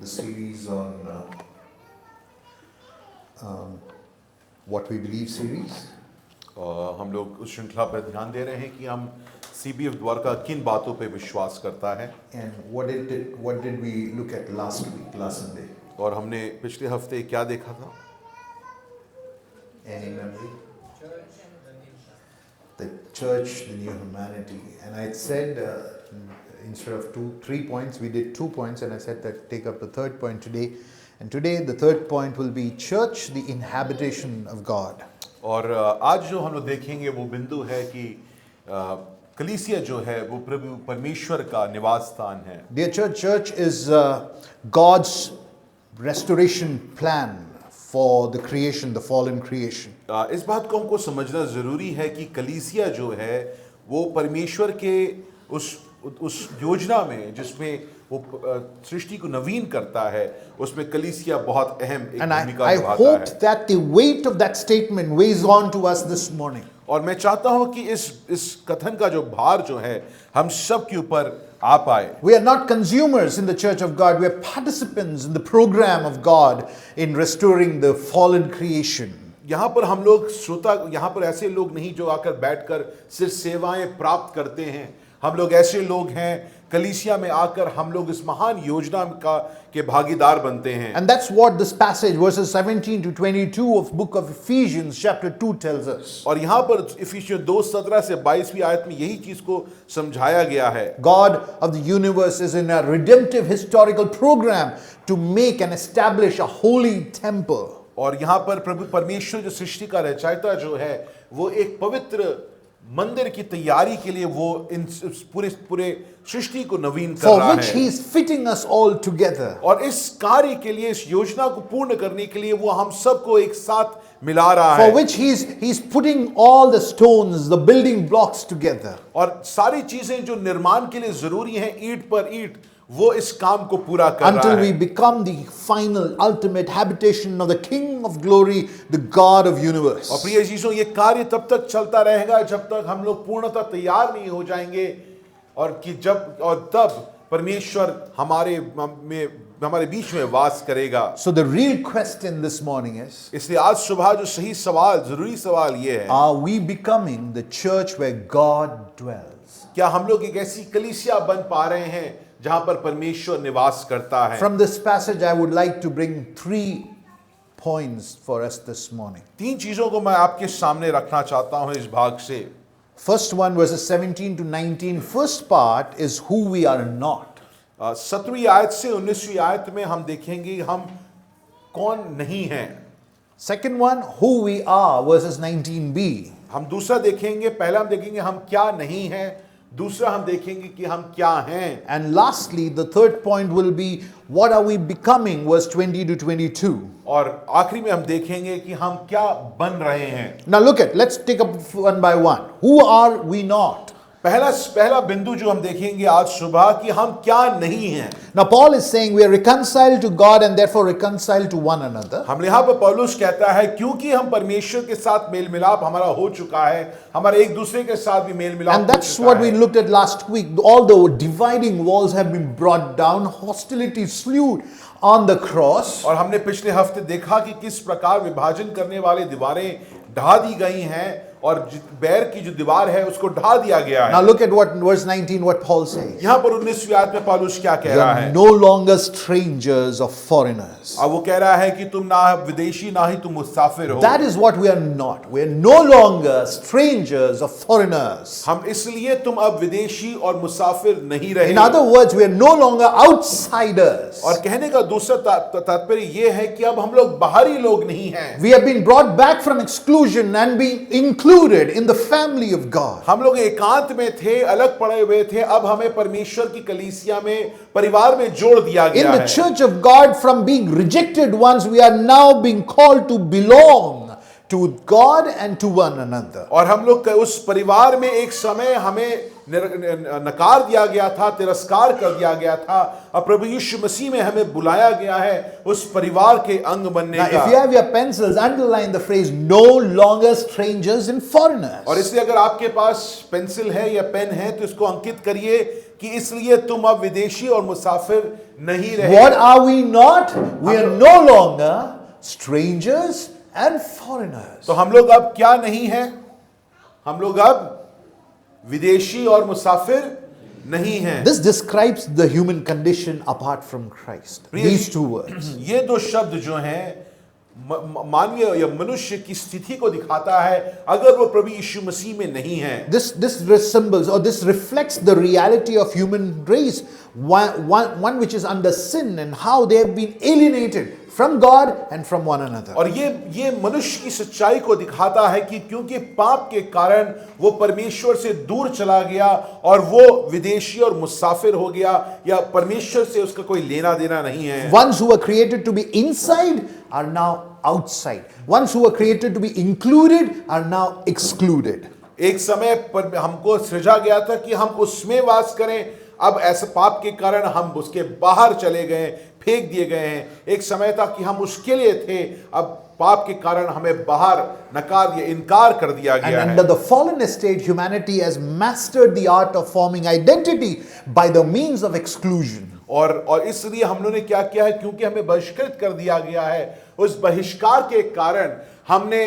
the series on what we believe series. और हम लोग उस श्रृंखला पर ध्यान दे रहे हैं कि हम CBF द्वारका किन बातों पे विश्वास करता है. And what did we look at last week, last Sunday? और हमने पिछले हफ्ते क्या देखा था? Any memory? The church, the new humanity. And I said instead of 3 points, we did 2 points, and I said that take up the third point today. And today the third point will be church, the inhabitation of God. और आज जो हम लोग देखेंगे वो बिंदु है कि कलीसिया जो है वो प्रभु परमेश्वर का निवास स्थान है. Dear church is God's restoration plan for the creation, the fallen creation. इस बात को हमको समझना जरूरी है कि कलीसिया जो है वो परमेश्वर के उस योजना में जिसमें वो सृष्टि को नवीन करता है उसमें कलीसिया बहुत अहम एक And भूमिका I निभाता hope है. that the weight of that statement weighs on to us this morning. और मैं चाहता हूं कि इस कथन का जो भार जो है हम सब के ऊपर आ पाए. We are not consumers in the church of God. We are participants in the program of God in restoring the fallen creation. यहाँ पर हम लोग श्रोता, यहाँ पर ऐसे लोग नहीं जो आकर बैठकर सिर्फ सेवाएं प्राप्त करते हैं. हम लोग ऐसे लोग हैं कलीसिया में आकर हम लोग इस महान योजना के भागीदार बनते हैं. And that's what this passage verses 17 to 22 of book of Ephesians chapter 2 tells us. और यहाँ पर इफिसियों 2:17 से 22वीं आयत में यही चीज को समझाया गया है. God of the universe is in a redemptive historical program to make and establish a holy temple. और यहाँ पर प्रभु परमेश्वर जो सृष्टि का रचयिता जो है वो एक पवित्र मंदिर की तैयारी के लिए वो इन पूरे सृष्टि को नवीन कर रहा For which he है. is fitting us all together. और इस कार्य के लिए, इस योजना को पूर्ण करने के लिए वो हम सबको एक साथ मिला रहा For है. which he's putting all the stones, the building blocks together. और सारी चीजें जो निर्माण के लिए जरूरी हैं ईंट पर ईंट वो इस काम को पूरा कर रहा Until we है. become the final ultimate habitation of the King of glory, the God of universe. और प्रिय चीजों ये कार्य तब तक चलता रहेगा जब तक हम लोग पूर्णतः तैयार नहीं हो जाएंगे और कि जब और तब परमेश्वर हमारे बीच में वास करेगा. So the real question this morning is, इसलिए आज सुबह जो सही सवाल, जरूरी सवाल ये है, are we becoming the church where God dwells? क्या हम लोग एक ऐसी कलीसिया बन पा रहे हैं जहां पर परमेश्वर निवास करता है. From this passage I would like to bring 3 points for us this morning. 3 चीजों को मैं आपके सामने रखना चाहता हूं इस भाग से. First one, verses 17 to 19. First part is who we are not. 17वीं आयत से 19वीं आयत में हम देखेंगे हम कौन नहीं हैं. Second one, who we are, verses 19b. हम दूसरा देखेंगे, पहला हम देखेंगे हम क्या नहीं हैं, दूसरा हम देखेंगे कि हम क्या हैं. And lastly, the third point will be what are we becoming, verse 20 to 22. और आखिरी में हम देखेंगे कि हम क्या बन रहे हैं. Now look at, let's take up one by one. Who are we not? पहला बिंदु जो हम देखेंगे आज सुबह कि हम क्या नहीं हैं. Now Paul is saying we are reconciled to God and therefore reconciled to one another. हम यहाँ पर पौलुस कहता है क्योंकि हम परमेश्वर के साथ मेल मिलाप हमारा हो चुका है, हमारे एक दूसरे के साथ भी मेल मिलाप हो And that's चुका what है. we looked at last week. All the dividing walls have been brought down, hostility slewed on the cross. और हमने पिछले हफ्ते देखा कि किस प्रकार विभाजन करने वाले दीवारें ढा दी गई हैं और बैर की जो दीवार है उसको ढा दिया गया Now है. look at what verse 19 what Paul says. यहाँ पर 19वीं आयत में पौलुस क्या कह You रहा are है. no longer strangers or foreigners. अब वो कह रहा है कि तुम ना विदेशी ना ही तुम मुसाफिर हो. That is what we are not. We are no longer strangers or foreigners. हम इसलिए तुम अब विदेशी और मुसाफिर नहीं रहे. In other words, we are no longer outsiders. और कहने का दूसरा तात्पर्य ये है कि अब हम लोग बाहरी लोग नहीं हैं. We have been brought back from exclusion and being included in the family of God. हम लोग एकांत में थे, अलग पड़े हुए थे, अब हमें परमेश्वर की कलीसिया में, परिवार में जोड़ दिया In गया the है. church of God, from being rejected ones, we are now being called to belong to God and to one another. और हम लोग उस परिवार में एक समय हमें नकार दिया गया था, तिरस्कार कर दिया गया था. अब प्रभु यीशु मसीह में हमें बुलाया गया है उस परिवार के अंग बनने Now, का. if you have your pencils, underline the phrase "no longer strangers and foreigners." और इसलिए अगर आपके पास पेंसिल है या पेन है तो इसको अंकित करिए कि इसलिए तुम अब विदेशी और मुसाफिर नहीं रहे। What are we not? We are no longer strangers and foreigners. तो हम लोग अब क्या नहीं हैं? हम लोग अब विदेशी और मुसाफिर नहीं हैं। This describes the human condition apart from Christ. These two words. ये दो शब्द जो हैं मानवीय या मनुष्य की स्थिति को दिखाता है अगर वो प्रभु यीशु मसीह में नहीं है। This resembles or this reflects the reality of human race, one which is under sin and how they have been alienated from God and from one another. और ये मनुष्य की सच्चाई को दिखाता है कि क्योंकि पाप के कारण वो परमेश्वर से दूर चला गया और वो विदेशी और मुसाफिर हो गया या परमेश्वर से उसका कोई लेना देना नहीं है। Ones who were created to be inside are now outside. Ones who were created to be included are now excluded. एक समय पर हमको सृजा गया था कि हम उसमें वास करें, अब ऐसे पाप के कारण हम उसके बाहर चले गए, फेंक दिए गए हैं। एक समय था कि हम उसके लिए थे, अब पाप के कारण हमें बाहर नकार दिया, इनकार कर दिया And गया है। under the fallen state, humanity has mastered the art of forming identity by the means of exclusion. और इसलिए हम लोगों ने क्या किया है, क्योंकि हमें बहिष्कृत कर दिया गया है, उस बहिष्कार के कारण हमने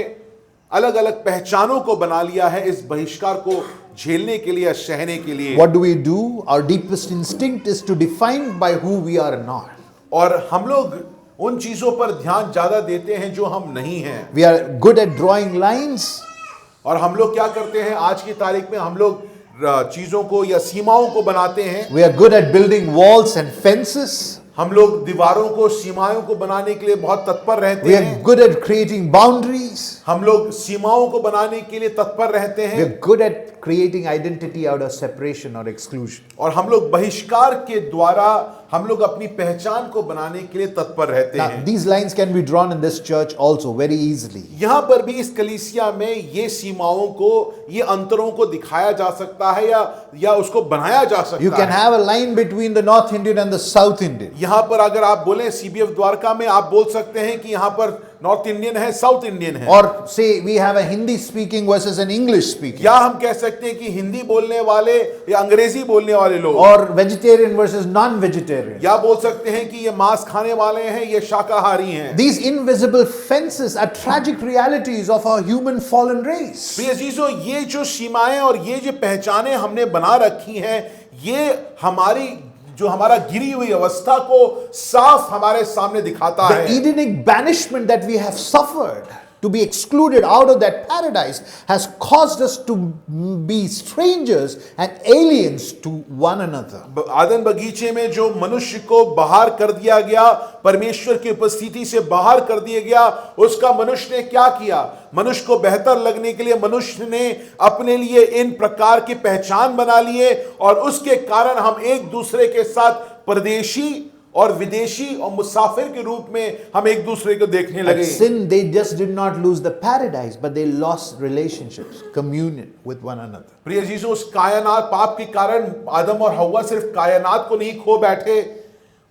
अलग अलग पहचानों को बना लिया है इस बहिष्कार को झेलने के लिए, सहने के लिए। What do we do? Our deepest instinct is to define by who we are not. और हम लोग उन चीजों पर ध्यान ज्यादा देते हैं जो हम नहीं हैं। We are good at drawing lines. और हम लोग क्या करते हैं, आज की तारीख में हम लोग चीजों को या सीमाओं को बनाते हैं। We are good at building walls and fences. हम लोग दीवारों को, सीमाओं को बनाने के लिए बहुत तत्पर रहते We are हैं। good at creating boundaries. हम लोग सीमाओं को बनाने के लिए तत्पर रहते We हैं। are good at creating identity out of separation or exclusion. और हम लोग बहिष्कार के द्वारा हम लोग अपनी पहचान को बनाने के लिए तत्पर रहते Now, हैं। these lines can be drawn in this church also very easily. यहाँ पर भी इस कलीसिया में ये सीमाओं को, ये अंतरों को दिखाया जा सकता है या उसको बनाया जा You सकता can है। have a line between the North Indian and the South Indian. यहाँ पर अगर आप बोले सीबीएफ द्वारका में, आप बोल सकते हैं कि यहाँ पर नॉर्थ इंडियन है, साउथ इंडियन है। Or say we have a Hindi speaking versus an English speaking. या हम कह सकते हैं कि हिंदी बोलने वाले या अंग्रेजी बोलने वाले लोग, Or vegetarian versus non-vegetarian. या बोल सकते हैं कि ये मांस खाने वाले हैं, ये शाकाहारी हैं। These invisible fences are tragic realities of our human fallen race. प्रिय जीजो, ये जो सीमाएं और ये जो पहचानें हमने बना रखी हैं, ये हमारा गिरी हुई अवस्था को साफ हमारे सामने दिखाता The है। Edenic banishment that we have suffered to be excluded out of that paradise has caused us to be strangers and aliens to one another. आदन बगीचे में जो मनुष्य को बाहर कर दिया गया, परमेश्वर की उपस्थिति से बाहर कर दिया गया, उसका मनुष्य ने क्या किया? मनुष्य को बेहतर लगने के लिए मनुष्य ने अपने लिए इन प्रकार की पहचान बना लिए और उसके कारण हम एक दूसरे के साथ परदेशी और विदेशी और मुसाफिर के रूप में हम एक दूसरे को देखने At लगे। sin, they just did not lose the paradise, but they lost relationships, communion with one another. प्रिय जीसु, उस कायनात पाप के कारण आदम और हव्वा सिर्फ कायनात को नहीं खो बैठे,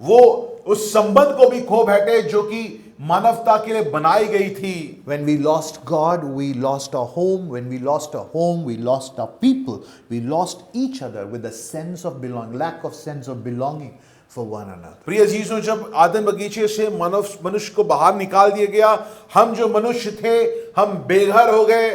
वो उस संबंध को भी खो बैठे जो कि मानवता के लिए बनाई गई थी। When we lost God, we lost our home. When we lost our home, we lost our people. We lost each other with a sense of belonging, lack of sense of belonging for one another. प्रिय जीसु, जब आदम बगीचे से मनुष्य को बाहर निकाल दिया गया, हम जो मनुष्य थे, हम बेघर हो गए,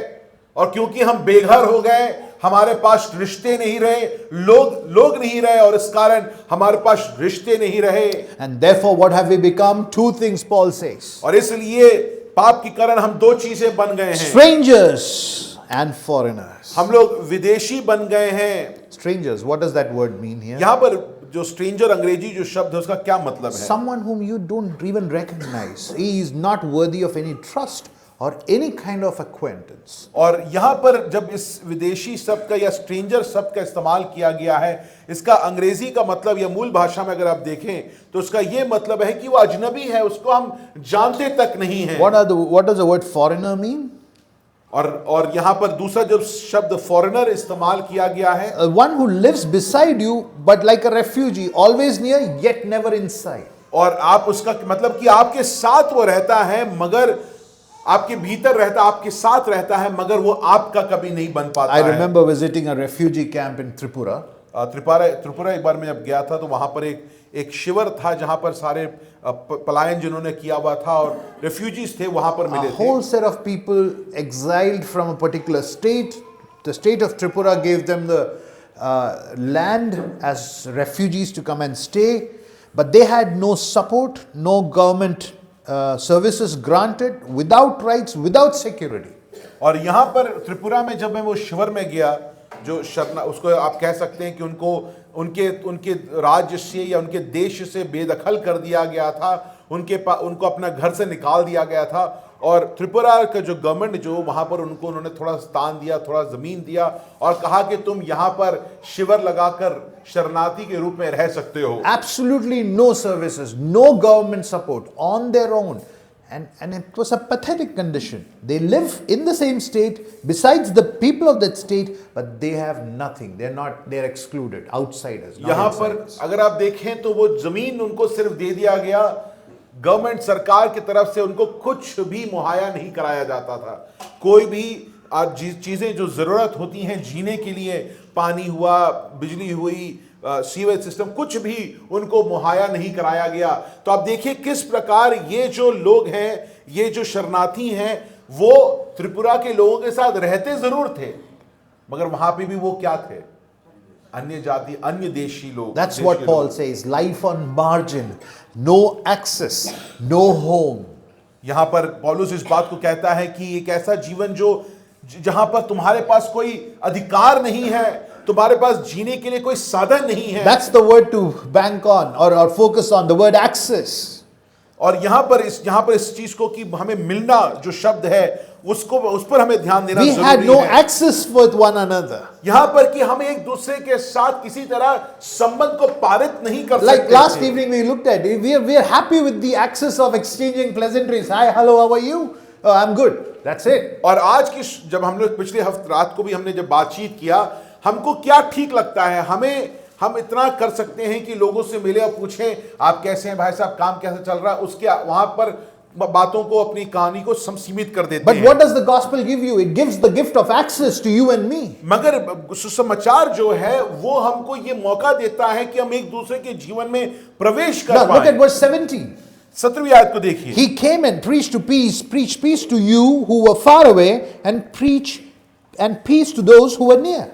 और क्योंकि हम बेघर हो गए, हमारे पास रिश्ते नहीं रहे, लोग नहीं रहे, और इस कारण हमारे पास रिश्ते नहीं रहे। And therefore, what have we become? Two things Paul says. और इसलिए पाप के कारण हम दो चीजें बन गए हैं। Strangers and foreigners. हम लोग विदेशी बन गए हैं। Strangers, what does that word mean here? यहाँ पर जो स्ट्रेंजर अंग्रेजी जो शब्द है उसका क्या मतलब है? Someone whom you don't even recognize. He is not worthy of any trust or any kind of acquaintance. और यहाँ पर जब इस विदेशी शब्द का या स्ट्रेंजर शब्द का इस्तेमाल किया गया है, इसका अंग्रेजी का मतलब या मूल भाषा में अगर आप देखें तो उसका ये मतलब है कि वो अजनबी है, उसको हम जानते तक नहीं हैं। What does the word foreigner mean? और यहाँ पर दूसरा जो शब्द फॉरेनर इस्तेमाल किया गया है, One who lives beside you but like a refugee, always near yet never inside. और आप उसका मतलब कि आपके साथ वो रहता है, मगर आपके भीतर रहता, आपके साथ रहता है, मगर वो आपका कभी नहीं बन पाता I है। remember visiting a refugee camp in Tripura. Tripura एक बार मैं जब गया था तो वहाँ पर एक शिविर था जहाँ पर सारे पलायन जिन्होंने किया हुआ था और रेफ्यूजीज थे वहाँ पर A मिले थे। whole set of people exiled from a particular state. The state of Tripura gave them the land as refugees to come and stay, but they had no support, no government services granted, without rights, without security. और यहाँ पर त्रिपुरा में जब मैं वो शिविर में गया, जो शरणा उसको आप कह सकते हैं कि उनको उनके राज्य से या उनके देश से बेदखल कर दिया गया था, उनको अपना घर से निकाल दिया गया था, और त्रिपुरा का जो गवर्नमेंट जो वहाँ पर उन्होंने थोड़ा स्थान दिया, थोड़ा ज़मीन दिया और कहा कि तुम यहाँ पर शिविर लगाकर शरणार्थी के रूप में रह सकते हो। Absolutely no services, no government support, on their own. And it was a pathetic condition. They live in the same state, besides the people of that state, but they have nothing. They're excluded, outsiders. not यहाँ पर insiders. अगर आप देखें तो वो जमीन उनको सिर्फ दे दिया गया, गवर्नमेंट सरकार की तरफ से उनको कुछ भी मुहैया नहीं कराया जाता था। कोई भी चीजें जो जरूरत होती हैं जीने के लिए, पानी हुआ, बिजली हुई, सीवेज सिस्टम, कुछ भी उनको मुहैया नहीं कराया गया। तो आप देखिए किस प्रकार ये जो लोग हैं, ये जो शरणार्थी हैं, वो त्रिपुरा के लोगों के साथ रहते जरूर थे, मगर वहां पे भी वो क्या थे? अन्य जाति, अन्य देशी लोग। That's what Paul says, life on margin, no access, no home. यहां पर पौलुस इस बात को कहता है कि एक ऐसा जीवन जो जहां पर तुम्हारे पास कोई अधिकार नहीं है, तुम्हारे पास जीने के लिए कोई साधन नहीं है। That's the word to bank on or focus on, the word access. और यहां पर इस चीज को कि हमें मिलना जो शब्द है उस पर हमें ध्यान देना We had जरूरी no है। access with one another. यहां पर कि हम एक दूसरे के साथ किसी तरह संबंध को पारित नहीं कर Like सकते last थे। evening we looked at it, we are happy with the access of exchanging pleasantries. Hi, hello, how are you? Oh, I'm good. That's it. और आज की जब हम लोग पिछले हफ्ते रात को भी हमने जब बातचीत किया, हमको क्या ठीक लगता है? हम इतना कर सकते हैं कि लोगों से मिले और पूछें आप कैसे हैं भाई साहब, काम कैसा चल रहा है, उसके वहां पर बातों को, अपनी कहानी को सीमित कर देते But हैं। what does the gospel give you? It gives the gift of access to you and me. मगर सुसमाचार जो है वो हमको ये मौका देता है कि हम एक दूसरे के जीवन में प्रवेश कर Now look at पाएं। verse 17. 17वीं आयत को देखिए। He came and preached peace to you who were far away, and peace to those who were near.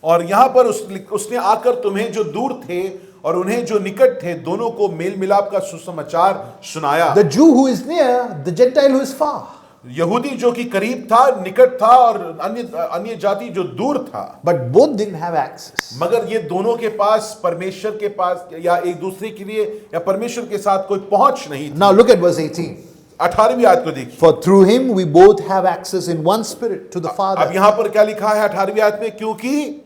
और यहां पर उसने आकर तुम्हें जो दूर थे और उन्हें जो निकट थे, दोनों को मेल मिलाप का सुसमाचार सुनाया। The Jew who is near, the Gentile who is far. यहूदी जो कि करीब था, निकट था, और अन्य जाति जो दूर था। But both didn't have access. मगर ये दोनों के पास परमेश्वर के पास या एक दूसरे के लिए या परमेश्वर के साथ कोई पहुंच नहीं थी। Now look at verse 18. 18वीं आयत को देखिए। For through him we both have access in one spirit to the अब Father. यहां पर क्या लिखा है 18वीं आयत में? क्योंकि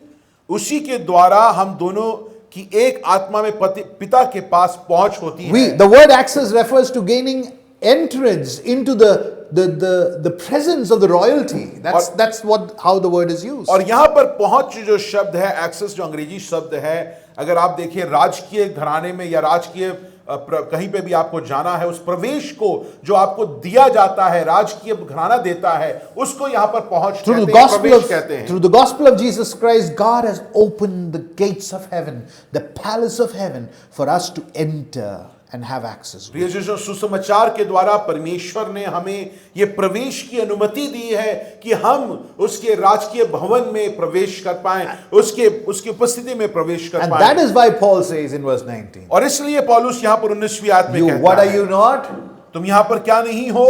उसी के द्वारा हम दोनों की एक आत्मा में पिता के पास पहुंच होती है। The word access refers to gaining entrance into the presence of the royalty. That's how the word is used. और यहां पर पहुंच जो शब्द है, एक्सेस जो अंग्रेजी शब्द है, अगर आप देखिए राजकीय घराने में या राजकीय कहीं पे भी आपको जाना है, उस प्रवेश को जो आपको दिया जाता है, राजकीय घराना देता है, उसको यहां पर पहुंच कहते हैं, प्रवेश कहते हैं। Through the gospel of Jesus Christ, God has opened the gates of heaven, the palace of heaven, for us to enter and have access. प्रिय जो सुसमाचार के द्वारा परमेश्वर ने हमें ये प्रवेश की अनुमति दी है कि हम उसके राजकीय भवन में प्रवेश कर पाएं, उसकी उपस्थिति में प्रवेश कर And पाएं। that is why Paul says in verse 19, और इसलिए पौलुस यहाँ पर 19वीं आयत में कहता what are है, you not? तुम यहाँ पर क्या नहीं हो?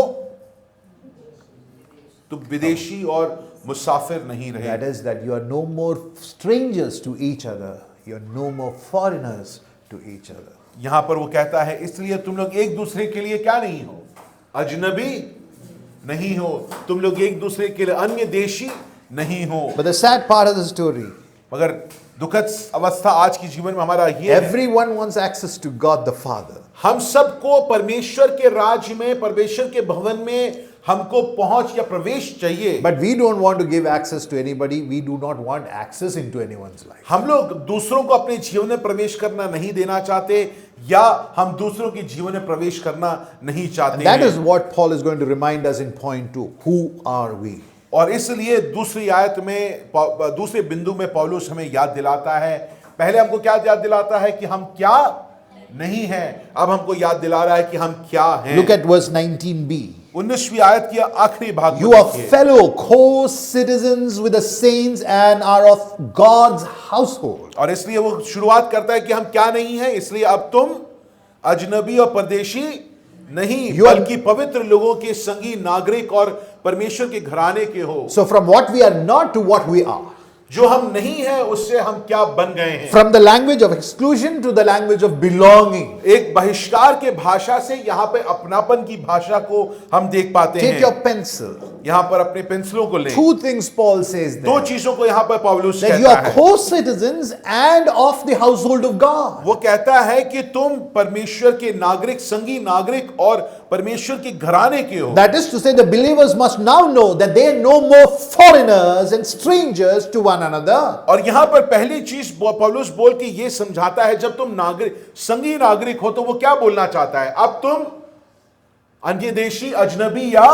तुम विदेशी और मुसाफिर नहीं रहे। That is that you are no more strangers to each other. You are no more foreigners to each other. यहां पर वो कहता है इसलिए तुम लोग एक दूसरे के लिए क्या नहीं हो? अजनबी नहीं हो, तुम लोग एक दूसरे के लिए अन्य देशी नहीं हो। But the sad part of the story, मगर दुखद अवस्था आज की जीवन में हमारा ये है, everyone wants access to God the Father. हम सबको परमेश्वर के राज्य में, परमेश्वर के भवन में हमको पहुंच या प्रवेश चाहिए। But we don't want to give access to anybody. We do not want access into anyone's life. हम लोग दूसरों को अपने जीवन में प्रवेश करना नहीं देना चाहते, या हम दूसरों के जीवन में प्रवेश करना नहीं चाहते। That is what Paul is going to remind us in point 2. Who are we? और इसलिए दूसरी आयत में, दूसरे बिंदु में पौलुस हमें याद दिलाता है पहले हमको क्या याद दिलाता है कि हम क्या नहीं हैं, अब हमको याद दिला रहा है कि हम क्या हैं। Look at verse 19b. 19वीं आयत की आखिरी भाग You को are देखिए। fellow co-citizens with the saints and are of God's household. और इसलिए वो शुरुआत करता है कि हम क्या नहीं हैं, इसलिए अब तुम अजनबी और परदेशी नहीं, बल्कि पवित्र लोगों के संगी नागरिक और परमेश्वर के घराने के हो। So from what we are not to what we are. जो हम नहीं हैं उससे हम क्या बन गए हैं। From the language of exclusion to the language of belonging. एक बहिष्कार के भाषा से यहाँ पे अपनापन की भाषा को हम देख पाते Take हैं। your pencil. यहाँ पर अपने पेंसिलों को लें। Two things Paul says दो there. चीजों को यहाँ पर पौलुस That you कहता are है। co-citizens and of the household of God. वो कहता है कि तुम परमेश्वर के नागरिक, संगी नागरिक और परमेश्वर के घराने के हो। That is to say, the believers must now know that they are no more foreigners and strangers to one another. और यहाँ पर पहली चीज पौलुस बोल के ये समझाता है, जब तुम नागरिक, संगी नागरिक हो, तो वो क्या बोलना चाहता है? अब तुम अन्य देशी, अजनबी या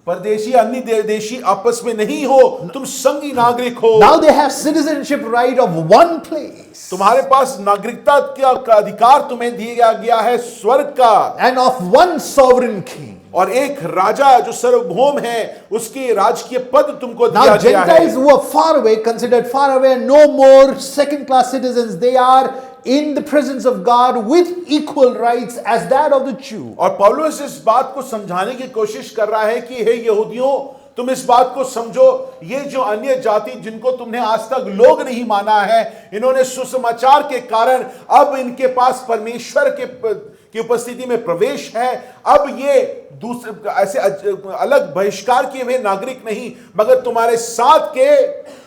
परदेशी, अन्य देशी आपस में नहीं हो, तुम संगी नागरिक हो। Now they have citizenship right of one place तुम्हारे पास नागरिकता का अधिकार तुम्हें दिया गया है स्वर्ग का, and of one sovereign king. और एक राजा जो सार्वभौम है उसके राजकीय पद तुमको दिया Now गया Gentiles है। who are far away, considered far away, are no more second-class citizens. They are in the presence of God with equal rights as that of the Jew. और पौलुस इस बात को समझाने की कोशिश कर रहा है कि हे यहूदियों, तुम इस बात को समझो, ये जो अन्य जाति जिनको तुमने आज तक लोग नहीं माना है, इन्होंने सुसमाचार के कारण अब इनके पास परमेश्वर की उपस्थिति में प्रवेश है। अब ये दूसरे ऐसे अलग बहिष्कार किए हुए नागरिक नहीं, मगर तुम्हारे साथ के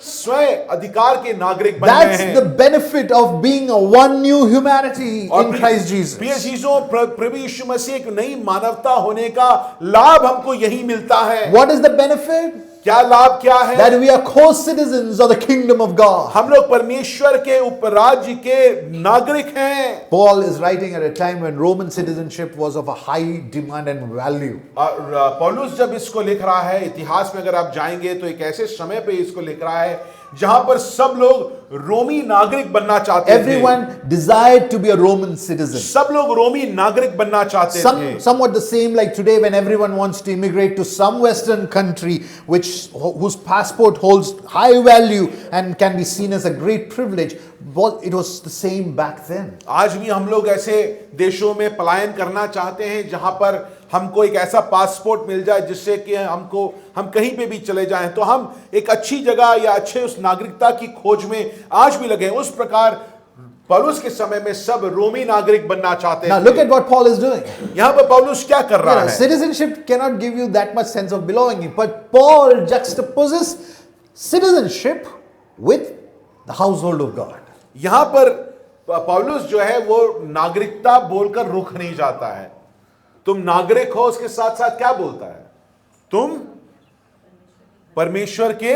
स्वयं अधिकार के नागरिक बन गए That's हैं। the benefit of being a one new humanity और in Christ Jesus. प्रिय चीजों, प्रभु यीशु मसीह एक नई मानवता होने का लाभ हमको यही मिलता है। What is the benefit? क्या लाभ क्या है? That we are co-citizens of the kingdom of God. हम लोग परमेश्वर के उपराज्य के नागरिक हैं। Paul is writing at a time when Roman citizenship was of a high demand and value. और पौलुस जब इसको लिख रहा है, इतिहास में अगर आप जाएंगे तो एक ऐसे समय पे इसको लिख रहा है जहां पर सब लोग रोमी नागरिक बनना चाहते थे। Everyone desired to be a Roman citizen. सब लोग रोमी नागरिक बनना चाहते थे। Somewhat the same like today when everyone wants to immigrate to some Western country whose passport holds high value and can be seen as a great privilege. It was the same back then. आज भी हम लोग ऐसे देशों में पलायन करना चाहते हैं जहां पर हमको एक ऐसा पासपोर्ट मिल जाए जिससे कि हम कहीं पे भी चले जाएं तो हम एक अच्छी जगह या अच्छे उस नागरिकता की खोज में आज भी लगे। उस प्रकार पौलुस के समय में सब रोमी नागरिक बनना चाहते Now थे। look at what Paul is doing. यहाँ पर पौलुस क्या कर रहा है? Citizenship cannot give you that much sense of belonging, but Paul juxtaposes citizenship with the household of God. यहाँ पर पौलुस जो है वो नागरिकता बोलकर रुक नहीं जाता है। तुम नागरिक हो, उसके साथ साथ क्या बोलता है? तुम परमेश्वर के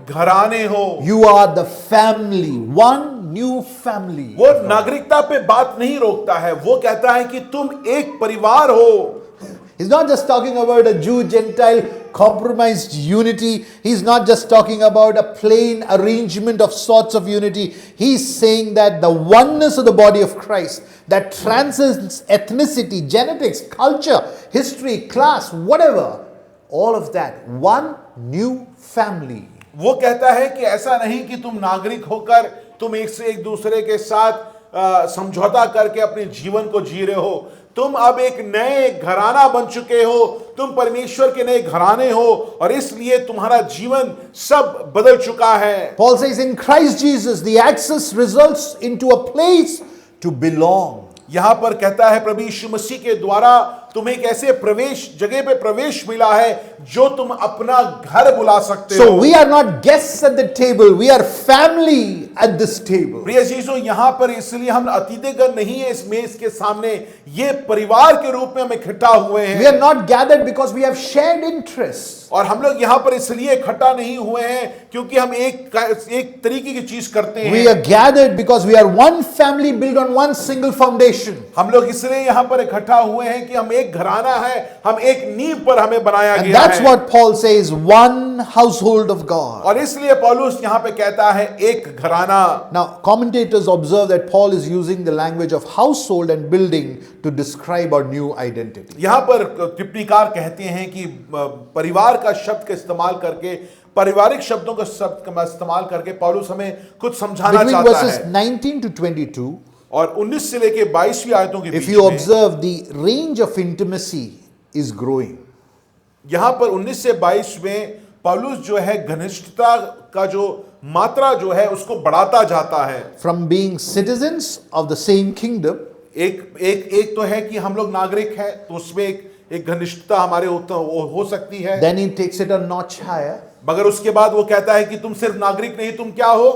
घराने हो। You are the family, one new family. वो नागरिकता पे बात नहीं रोकता है, वो कहता है कि तुम एक परिवार हो। He's not just talking about a Jew-Gentile compromised unity. He's not just talking about a plain arrangement of sorts of unity. He's saying that the oneness of the body of Christ that transcends ethnicity, genetics, culture, history, class, whatever, all of that, one new family. वो कहता है कि ऐसा नहीं कि तुम नागरिक होकर तुम एक से एक दूसरे के साथ समझौता करके अपने जीवन को जी रहे हो। तुम अब एक नए घराना बन चुके हो, तुम परमेश्वर के नए घराने हो और इसलिए तुम्हारा जीवन सब बदल चुका है। Paul says in Christ Jesus the access results into a place to belong. यहां पर कहता है प्रभु यीशु मसीह के द्वारा तुम्हें एक ऐसे जगह पे प्रवेश मिला है जो तुम अपना घर बुला सकते हो। So we are not guests at the table, we are family at this table. प्रिय चीजों, यहां पर इसलिए हम अतिथिगण नहीं है इस मेज के सामने, ये परिवार के रूप में हम इकट्ठा हुए हैं। We are not gathered because we have shared interests. और हम लोग यहां पर इसलिए इकट्ठा नहीं हुए हैं क्योंकि हम एक तरीके की चीज करते हैं। We are gathered because we are one family built on one single foundation. हम लोग इसलिए यहां पर इकट्ठा हुए हैं कि हम एक घराना है, हम एक नींव पर हमें बनाया And गया that's है। what Paul says, one household of God. और इसलिए पौलुस यहां पे कहता है एक घराना समझाना। Now, commentators observe that Paul is using the language of household and building to describe our new identity. यहाँ पर टिप्पणीकार कहते हैं कि परिवार का शब्द का इस्तेमाल करके, पारिवारिक शब्दों का शब्द का इस्तेमाल करके पौलुस हमें कुछ समझाना Between चाहता verses है। 19 to 22, और 19 से लेके 22वीं आयतों के if बीच you में observe, the range of intimacy is growing. यहाँ पर 19 से 22 में पौलुस जो है घनिष्ठता का जो मात्रा जो है उसको बढ़ाता जाता है। From being citizens of the same kingdom, एक तो है कि हम लोग नागरिक हैं, तो उसमें एक घनिष्ठता हमारे हो सकती है। then he takes it a notch higher. मगर उसके बाद वो कहता है कि तुम सिर्फ नागरिक नहीं, तुम क्या हो,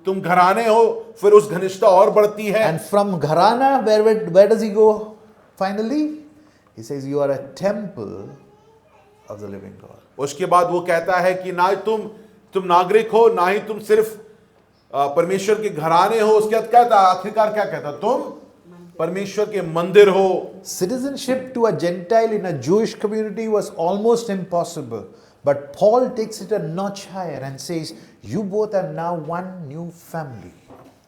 तुम घराने हो। फिर उस घनिष्ठता और बढ़ती है। And from Gharana, where does he go finally? He says, you are a temple of the living God. उसके बाद वो कहता है कि ना तुम नागरिक हो, ना ही तुम सिर्फ परमेश्वर के घराने हो। उसके बाद कहता, आखिरकार क्या कहता, तुम परमेश्वर के मंदिर हो। Citizenship to a Gentile in a Jewish community was almost impossible. But Paul takes it a notch higher and says, you both are now one new family.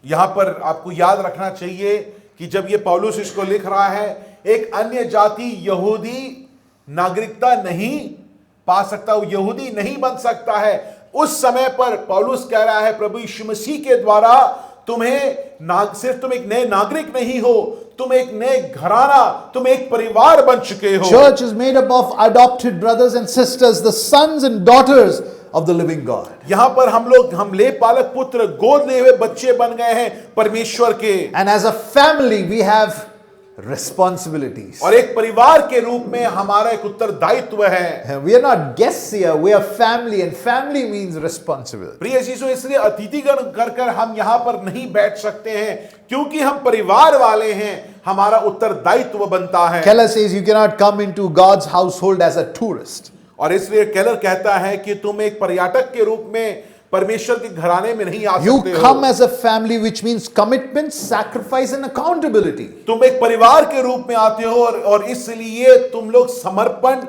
यहां पर आपको याद रखना चाहिए कि जब ये पौलुस इसको लिख रहा है, एक अन्य जाति यहूदी नागरिकता नहीं पा सकता, वो यहूदी नहीं बन सकता है। उस समय पर पौलुस कह रहा है, प्रभु यीशु मसीह के द्वारा सिर्फ तुम एक नए नागरिक नहीं हो, तुम एक नए घराना, तुम एक परिवार बन चुके हो। Church is made up of adopted brothers and sisters, the sons and daughters of the living God. यहां पर हम ले पालक पुत्र, गोद लिए हुए बच्चे बन गए हैं परमेश्वर के। And as a family, we have responsibilities. और एक परिवार के रूप में हमारा एक उत्तरदायित्व है। We are not guests here, we are family, and family means responsibility. प्रिय यीशु, इसलिए अतिथिगण कर हम यहां पर नहीं बैठ सकते हैं, क्योंकि हम परिवार वाले हैं, हमारा उत्तरदायित्व बनता है। Keller says you cannot come into God's household as a tourist. और इसलिए केलर कहता है कि तुम एक पर्यटक के रूप में परमेश्वर के घराने में नहीं आ You सकते हो। come as a family, which means commitment, sacrifice, and accountability. तुम एक परिवार के रूप में आते हो और इसलिए तुम लोग समर्पण,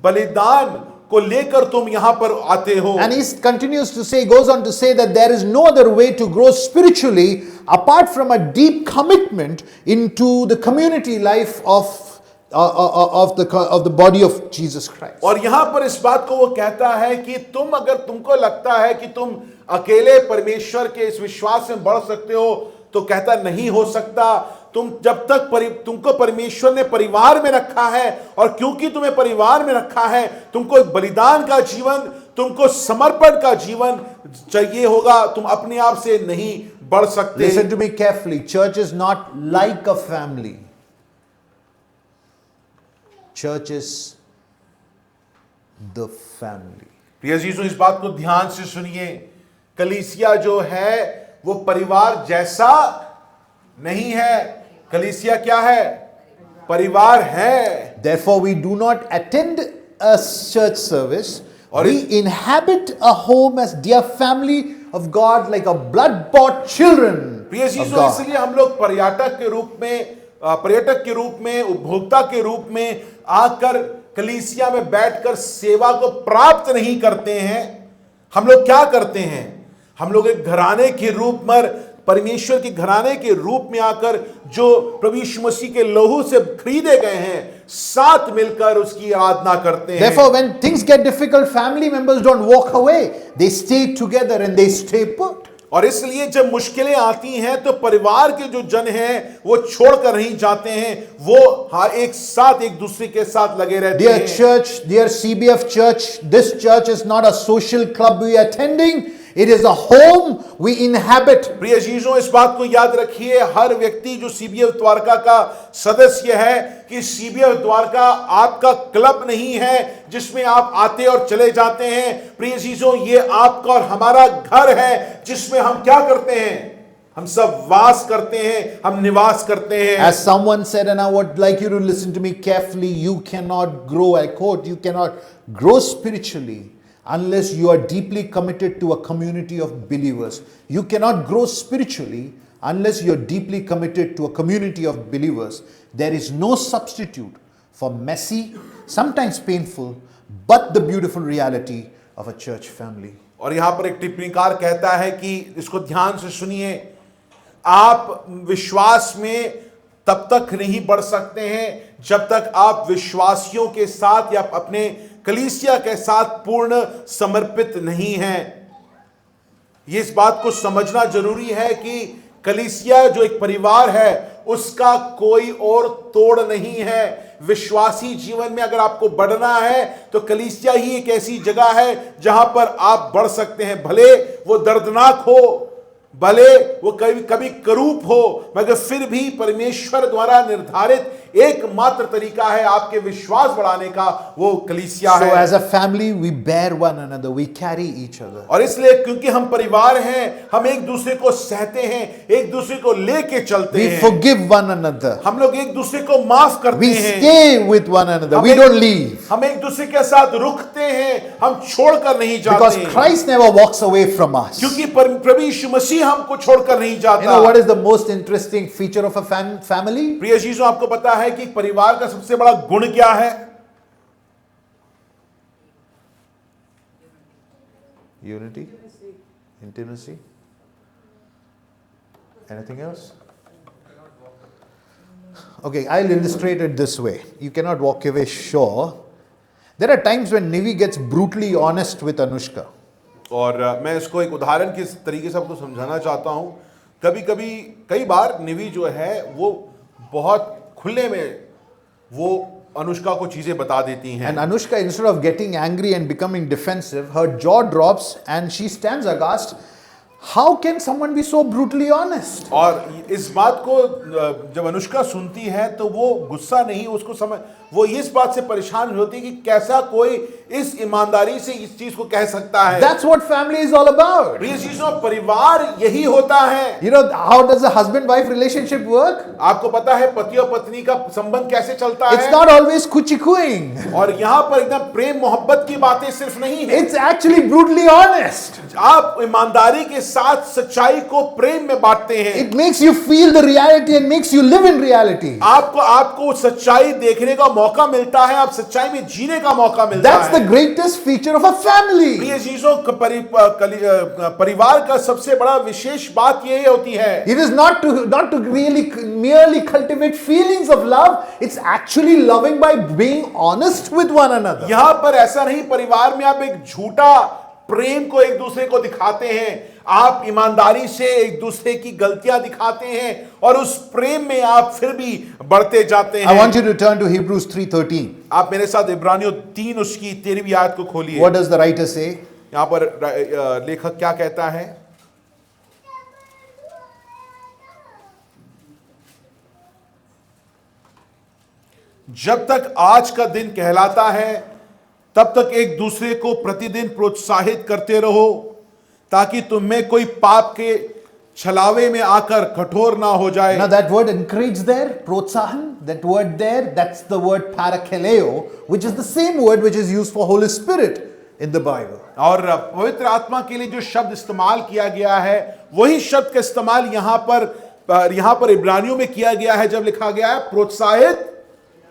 बलिदान को लेकर तुम यहां पर आते हो। And he continues to say, goes on to say that there is no other way to grow spiritually apart from a deep commitment into the community life of the body of Jesus Christ. और यहां पर इस बात को वो कहता है कि तुमको लगता है कि तुम अकेले परमेश्वर के इस विश्वास में बढ़ सकते हो, तो कहता नहीं हो सकता। तुम जब तक तुमको परमेश्वर ने परिवार में रखा है, और क्योंकि तुम्हें परिवार में रखा है, तुमको बलिदान का जीवन, तुमको समर्पण का जीवन चाहिए होगा। तुम अपने आप से नहीं बढ़ सकते। Listen to me carefully. Church is not like a family. Church is the family. प्रिय यीशु, इस बात को ध्यान से सुनिए। कलीसिया जो है वो परिवार जैसा नहीं है। कलीसिया क्या है? परिवार है। Therefore, we do not attend a church service. We inhabit a home as dear family of God, like a blood-bought children प्रिय of यीशु, God. इसलिए हम लोग पर्यटक के रूप में, उपभोक्ता के रूप में आकर कलीसिया में बैठकर सेवा को प्राप्त नहीं करते हैं। हम लोग क्या करते हैं? हम लोग एक घराने के रूप में, परमेश्वर के घराने के रूप में आकर, जो प्रभु यीशु मसीह के लहू से खरीदे गए हैं, साथ मिलकर उसकी आराधना करते हैं। Therefore, when things get difficult, family members don't walk away. They stay together and they stay put. और इसलिए जब मुश्किलें आती हैं तो परिवार के जो जन हैं वो छोड़कर नहीं जाते हैं, वो एक साथ एक दूसरे के साथ लगे रहते Dear हैं। church, dear CBF church, this church is not a social club we are attending. It is a home we inhabit. प्रिय यीशु, इस बात को याद रखिए, हर व्यक्ति जो सीबीएफ द्वारका का सदस्य है, कि सीबीएफ द्वारका आपका क्लब नहीं है जिसमें आप आते और चले जाते हैं। प्रिय यीशु, ये आपका और हमारा घर है जिसमें हम क्या करते हैं? हम सब वास करते हैं, हम निवास करते हैं। As someone said, and I would like you to listen to me carefully, you cannot grow, I quote, you cannot grow spiritually unless you are deeply committed to a community of believers. You cannot grow spiritually unless you are deeply committed to a community of believers. There is no substitute for messy, sometimes painful, but the beautiful reality of a church family. और यहां पर एक टिप्पणीकार कहता है कि इसको ध्यान से सुनिए, आप विश्वास में तब तक नहीं बढ़ सकते हैं जब तक आप विश्वासियों के साथ या अपने कलीसिया के साथ पूर्ण समर्पित नहीं हैं। ये इस बात को समझना जरूरी है कि कलीसिया जो एक परिवार है उसका कोई और तोड़ नहीं है। विश्वासी जीवन में अगर आपको बढ़ना है तो कलीसिया ही एक ऐसी जगह है जहां पर आप बढ़ सकते हैं। भले वो दर्दनाक हो, भले वो कभी कभी करूप हो, मगर फिर भी परमेश्वर द्वारा निर्धारित एकमात्र तरीका है आपके विश्वास बढ़ाने का, वो कलीसिया So है। as a family, we bear one another, we carry each other. और इसलिए क्योंकि हम परिवार हैं, हम एक दूसरे को सहते हैं, एक दूसरे को लेके चलते We हैं, forgive one another. हम लोग एक दूसरे को माफ करते We हैं, stay with one another. हम We एक- don't leave. हम एक दूसरे के साथ रुकते हैं, हम छोड़कर नहीं Because जाते, Christ never walks away from us. You क्योंकि प्रभु यीशु मसीह हमको छोड़कर नहीं जाता। know what is the most interesting feature of a family? प्रिय चीजों, आपको पता है कि परिवार का सबसे बड़ा गुण क्या है? Unity, intimacy. Anything else? Okay, I'll illustrate it this way. You cannot walk away sure. There are times when Nivi gets brutally honest with Anushka. और मैं इसको एक उदाहरण के तरीके से आपको समझाना चाहता हूं। कभी कभी कई बार निवी जो है वो बहुत खुले में वो अनुष्का को चीजें बता देती हैं। And Anushka, instead of getting angry and becoming defensive, her jaw drops and she stands aghast. How can someone be so brutally honest? और इस बात को जब अनुष्का सुनती है तो वो गुस्सा नहीं, उसको समझ, वो इस बात से परेशान होती है कि कैसा कोई इस ईमानदारी से इस चीज को कह सकता है। That's what family is all about. ये चीजों परिवार यही होता है। You know, how does a husband-wife relationship work? आपको पता है पति और पत्नी का संबंध कैसे चलता It's है? not always kuchi-kuing. और यहाँ पर एकदम प्रेम मोहब्बत की बातें सिर्फ नहीं है, It's actually brutally honest. आप ईमानदारी के साथ सच्चाई को प्रेम में बांटते हैं। It makes you feel the reality and makes you live in reality. आपको सच्चाई देखने का मौका मिलता है, आप सच्चाई में जीने का मौका मिलता That's है। the greatest feature of a family. ये चीजों परिवार का सबसे बड़ा विशेष बात यही होती है। It is not to really merely cultivate feelings of love. It's actually loving by being honest with one another. यहां पर ऐसा नहीं, परिवार में आप एक झूठा प्रेम को एक दूसरे को दिखाते हैं, आप ईमानदारी से एक दूसरे की गलतियां दिखाते हैं और उस प्रेम में आप फिर भी बढ़ते जाते हैं। I want you to turn to Hebrews 3:13. आप मेरे साथ इब्रानियों 3 उसकी 13वीं आयत को खोलिए। What does the writer say? यहां पर लेखक क्या कहता है? जब तक आज का दिन कहलाता है तब तक एक दूसरे को प्रतिदिन प्रोत्साहित करते रहो, ताकि तुम में कोई पाप के छलावे में आकर कठोर ना हो जाए। Now that word encourage there, protsahan, that word there, that's the word parakaleo, which is the same word which is used for Holy Spirit in the Bible. और पवित्र आत्मा के लिए जो शब्द इस्तेमाल किया गया है वही शब्द का इस्तेमाल यहां पर इब्रानियों में किया गया है, जब लिखा गया है प्रोत्साहित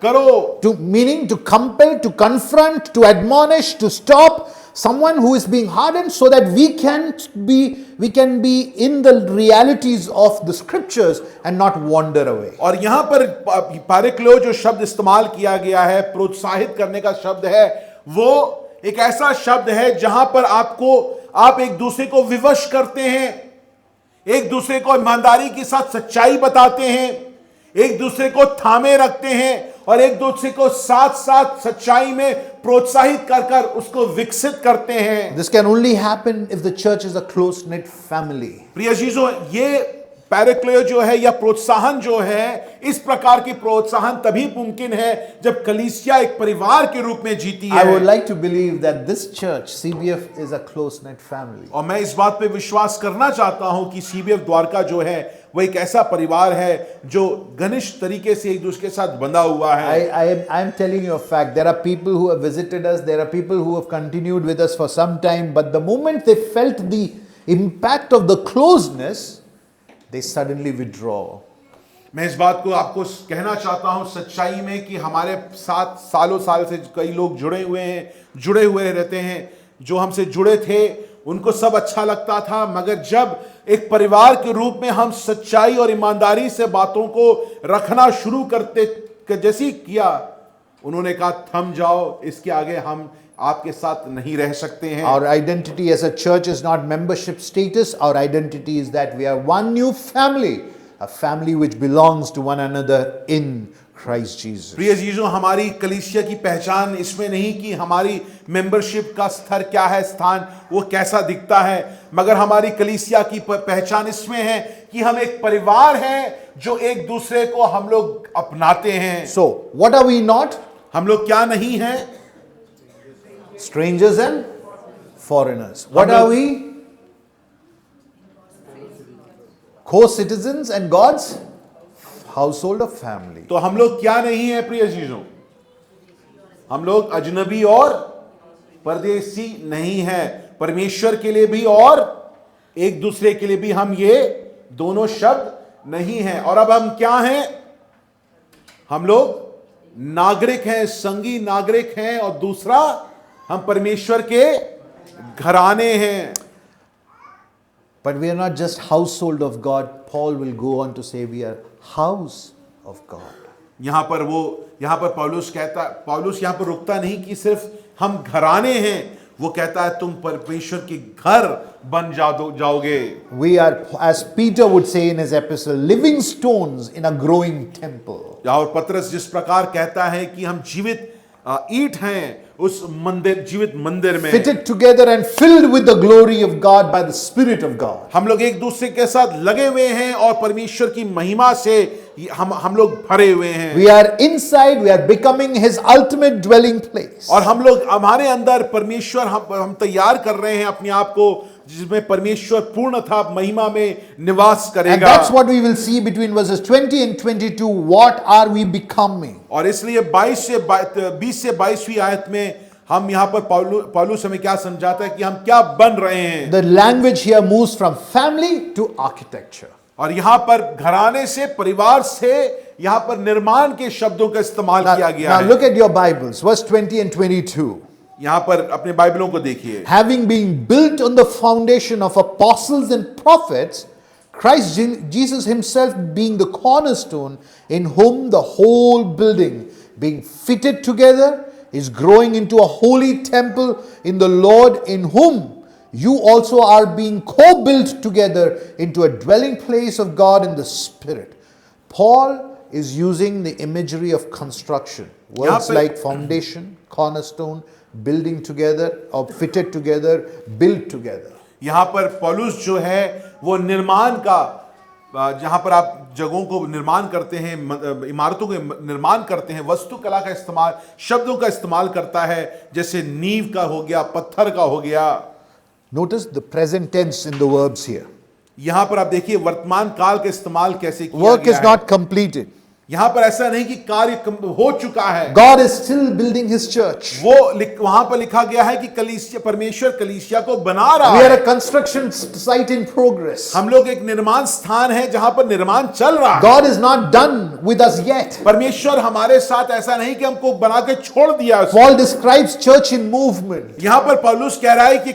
करो। To meaning to compel, to confront, to admonish, to stop someone who is being hardened, so that we can be in the realities of the scriptures and not wander away. और यहां पर पारिक्लो जो शब्द इस्तेमाल किया गया है, प्रोत्साहित करने का शब्द है, वो एक ऐसा शब्द है जहां पर आप एक दूसरे को विवश करते हैं, एक दूसरे को ईमानदारी के साथ सच्चाई बताते हैं, एक दूसरे को थामे रखते हैं और एक दूसरे को साथ साथ सच्चाई में प्रोत्साहित कर उसको विकसित करते हैं। This can only happen if the church is a close-knit family. प्रिय चीजों, ये पैराक्लेयो जो है या प्रोत्साहन जो है, इस प्रकार की प्रोत्साहन तभी मुमकिन है जब कलीसिया एक परिवार के रूप में जीती है। I would like to believe that this church, CBF, is a close-knit family. और मैं इस बात पे विश्वास करना चाहता हूं कि सीबीएफ द्वारका जो है वो एक ऐसा परिवार है जो घनिष्ठ तरीके से एक दूसरे के साथ बंधा हुआ है। I am telling you a fact. There are people who have visited us. There are people who have continued with us for some time. But the moment they felt the impact of the closeness, they suddenly withdraw. मैं इस बात को आपको कहना चाहता हूं सच्चाई में कि हमारे साथ सालों साल से कई लोग जुड़े हुए रहते हैं, जो हमसे जुड़े थे उनको सब अच्छा लगता था, मगर जब एक परिवार के रूप में हम सच्चाई और ईमानदारी से बातों को रखना शुरू करते जैसे किया, उन्होंने कहा थम जाओ, इसके आगे हम आपके साथ नहीं रह सकते हैं। Our identity as a church is not membership status. Our identity is that we are one new family, a family which belongs to one another in Christ Jesus. प्रिय जीजों, हमारी कलीसिया की पहचान इसमें नहीं कि हमारी मेंबरशिप का स्तर क्या है, स्थान वो कैसा दिखता है, मगर हमारी कलीसिया की पहचान इसमें है कि हम एक परिवार हैं जो एक दूसरे को हम लोग अपनाते हैं। So, what are we not? हम लोग क्या नहीं हैं? Strangers and foreigners. What are we? Co-citizens and God's household of family. तो हम लोग क्या नहीं है प्रिय जीजों? हम लोग अजनबी और परदेसी नहीं है, परमेश्वर के लिए भी और एक दूसरे के लिए भी हम ये दोनों शब्द नहीं हैं। और अब हम क्या हैं? हम लोग नागरिक हैं, संगी नागरिक हैं, और दूसरा हम परमेश्वर के घराने हैं। But we are not just household of God. Paul will go on to say we are house of God. यहां पर पौलुस यहां पर रुकता नहीं कि सिर्फ हम घराने हैं, वो कहता है तुम परमेश्वर के घर बन जाओगे। We are, as Peter would say in his epistle, living stones in a growing temple. और पतरस जिस प्रकार कहता है कि हम जीवित ईंट हैं उस जीवित मंदिर में, Fitted together and filled with the glory of God by the Spirit of God. हम लोग एक दूसरे के साथ लगे हुए हैं और परमेश्वर की महिमा से हम लोग भरे हुए हैं। We are inside, we are becoming His ultimate dwelling place. और हम लोग हमारे अंदर परमेश्वर हम तैयार कर रहे हैं अपने आप को, जिसमें परमेश्वर पूर्ण था महिमा में निवास And करेगा। that's what we will see between verses 20 and 22. What are we becoming? और इसलिए 20 से 22वीं आयत में हम यहाँ पर पौलुस हमें क्या समझाता है कि हम क्या बन रहे हैं। The language here moves from family to architecture. और यहाँ पर घराने से, परिवार से, यहाँ पर निर्माण के शब्दों का इस्तेमाल किया गया Now है। look at your Bibles, verse 20 and 22. यहाँ पर अपने बाइबलों को देखिए। Having been built on the foundation of apostles and prophets, Christ Jesus himself being the cornerstone, in whom the whole building being fitted together is growing into a holy temple in the Lord, in whom you also are being co-built together into a dwelling place of God in the Spirit. Paul is using the imagery of construction. Words like foundation, cornerstone, building together, or fitted together, built together. यहाँ पर पौलुस जो है वो निर्माण का, जहाँ पर आप जगहों को निर्माण करते हैं, इमारतों के निर्माण करते हैं, वास्तुकला का इस्तेमाल, शब्दों का इस्तेमाल करता है, जैसे नींव का हो गया, पत्थर का हो गया। Notice the present tense in the verbs here. यहाँ पर आप देखिए वर्तमान काल का इस्तेमाल कैसे किया Work गया is है। not completed. यहाँ पर ऐसा नहीं कि कार्य हो चुका है। God is still building His church. वहां पर लिखा गया है कि कलीसिया, परमेश्वर कलीसिया को बना रहा We are है। a construction site in progress. हम लोग एक निर्माण स्थान है जहां पर निर्माण चल रहा है। God is not done with us yet. परमेश्वर हमारे साथ ऐसा नहीं कि हमको बना के छोड़ दिया। Paul describes church in movement. यहाँ पर पौलुस कह रहा है कि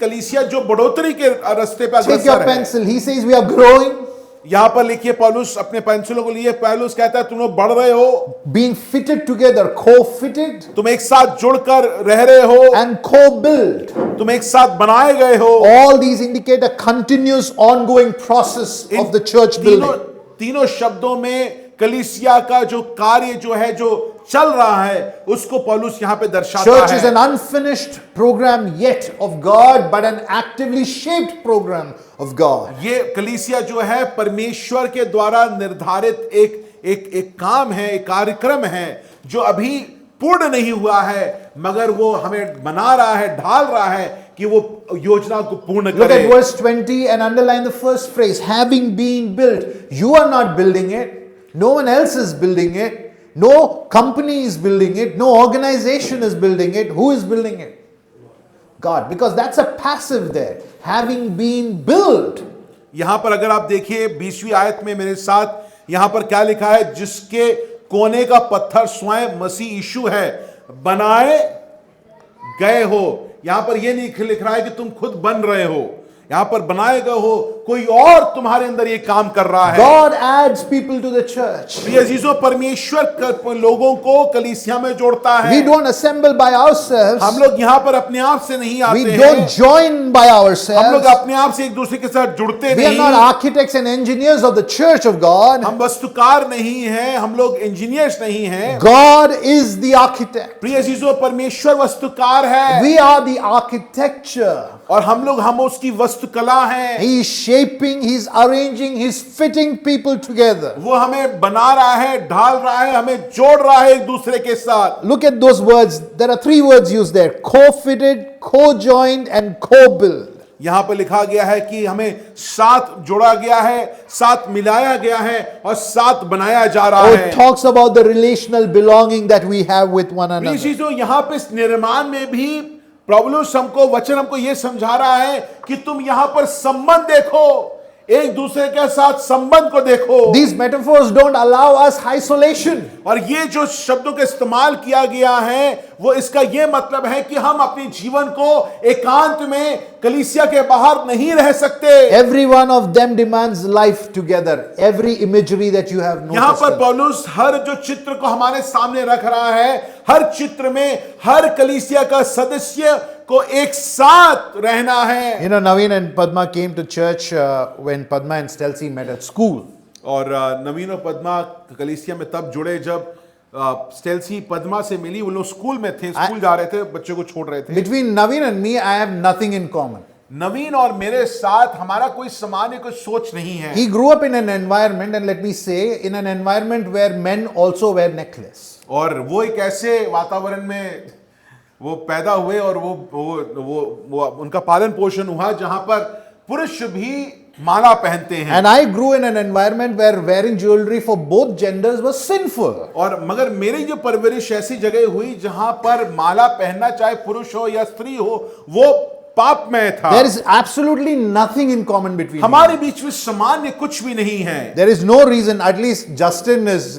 कलीसिया जो बढ़ोतरी के रास्ते पर Take your अग्रसर है। pencil. He says we are growing, यहाँ पर लिखिए, पौलुस अपने पेंसिलों को लिए, पौलुस कहता है तुम लोग बढ़ रहे हो, being fitted together, co-fitted तुम एक साथ जुड़कर रह रहे हो, and co-built. तुम एक साथ बनाए गए हो। All these indicate a continuous ongoing process of the church building. तीनों शब्दों में कलीसिया का जो कार्य जो चल रहा है उसको पौलुस यहाँ पे दर्शाता Church is है। an unfinished program yet of God, but an actively shaped program of God. ये कलीसिया जो है परमेश्वर के द्वारा निर्धारित एक काम है, एक कार्यक्रम है जो अभी पूर्ण नहीं हुआ है, मगर वो हमें बना रहा है, ढाल रहा है कि वो योजना को पूर्ण Look करे। at verse 20 and underline the first phrase. Having been built. You are not building it. No one else is building it. No company is building it. No organization is building it. Who is building it? God. Because that's a passive there. Having been built. यहां पर अगर आप देखिए 20वीं आयत में मेरे साथ, यहां पर क्या लिखा है? जिसके कोने का पत्थर स्वयं मसीह यीशु है, बनाए गए हो। यहां पर यह नहीं लिख रहा है कि तुम खुद बन रहे हो, यहां पर बनाए गए हो, कोई और तुम्हारे अंदर ये काम कर रहा है। God adds people to the church. प्रिय अजीजों, परमेश्वर लोगों को कलीसिया में जोड़ता है। We don't assemble by ourselves. हम लोग यहाँ पर अपने आप से नहीं आते We हैं, don't join by हम लोग ourselves. अपने आप से एक दूसरे के साथ जुड़ते We are not नहीं, architects and engineers of the church of God. हम वास्तुकार नहीं हैं, हम लोग इंजीनियर्स नहीं हैं। God is the architect. प्रिय अजीजों, परमेश्वर वास्तुकार है We are the architecture. और हम उसकी वास्तुकला हैं। He is shaping, He is arranging, He is fitting people together. वो हमें बना रहा है, ढाल रहा है, हमें जोड़ रहा है एक दूसरे के साथ। Look at those words. There are three words used there: co-fitted, co-joined, and co-built. यहां पर लिखा गया है कि हमें साथ जोड़ा गया है, साथ मिलाया गया है और साथ बनाया जा रहा Oh, है। it talks about the relational belonging that we have with one प्रिय another. चीजों, यहां पे इस निर्माण में भी पौलुस वचन हमको यह समझा रहा है कि तुम यहां पर संबंध देखो, एक दूसरे के साथ संबंध को देखो। These metaphors don't allow us isolation. और ये जो शब्दों का इस्तेमाल किया गया है वो इसका ये मतलब है कि हम अपने जीवन को एकांत में कलीसिया के बाहर नहीं रह सकते। Every one of them demands life together. Every imagery that you have यहां पर noticed. पौलुस हर जो चित्र को हमारे सामने रख रहा है, हर चित्र में हर कलीसिया का सदस्य को एक साथ रहना है। You know, Naveen and Padma came to church when Padma and Stelzi met at school. और नवीन और पद्मा कलीसिया में तब जुड़े जब स्टेल्सी पद्मा से मिली। वो लोग स्कूल में थे, स्कूल जा रहे थे, बच्चों को छोड़ रहे थे। Between Naveen and me, I have nothing in common. नवीन और मेरे साथ हमारा कोई सामान्य कोई सोच नहीं है। He grew up in an environment, and let me say, in an environment where men also wear necklace. और वो एक ऐसे वातावरण में वो पैदा हुए और वो उनका पालन पोषण हुआ जहां पर पुरुष भी माला पहनते हैं। And I grew in an environment where wearing jewelry for both genders was sinful. और मगर मेरी जो परवरिश ऐसी जगह हुई जहां पर माला पहनना चाहे पुरुष हो या स्त्री हो वो पाप में था। There is absolutely nothing in common between हमारे them. बीच में सामान्य कुछ भी नहीं है। There is no reason, at least Justin is,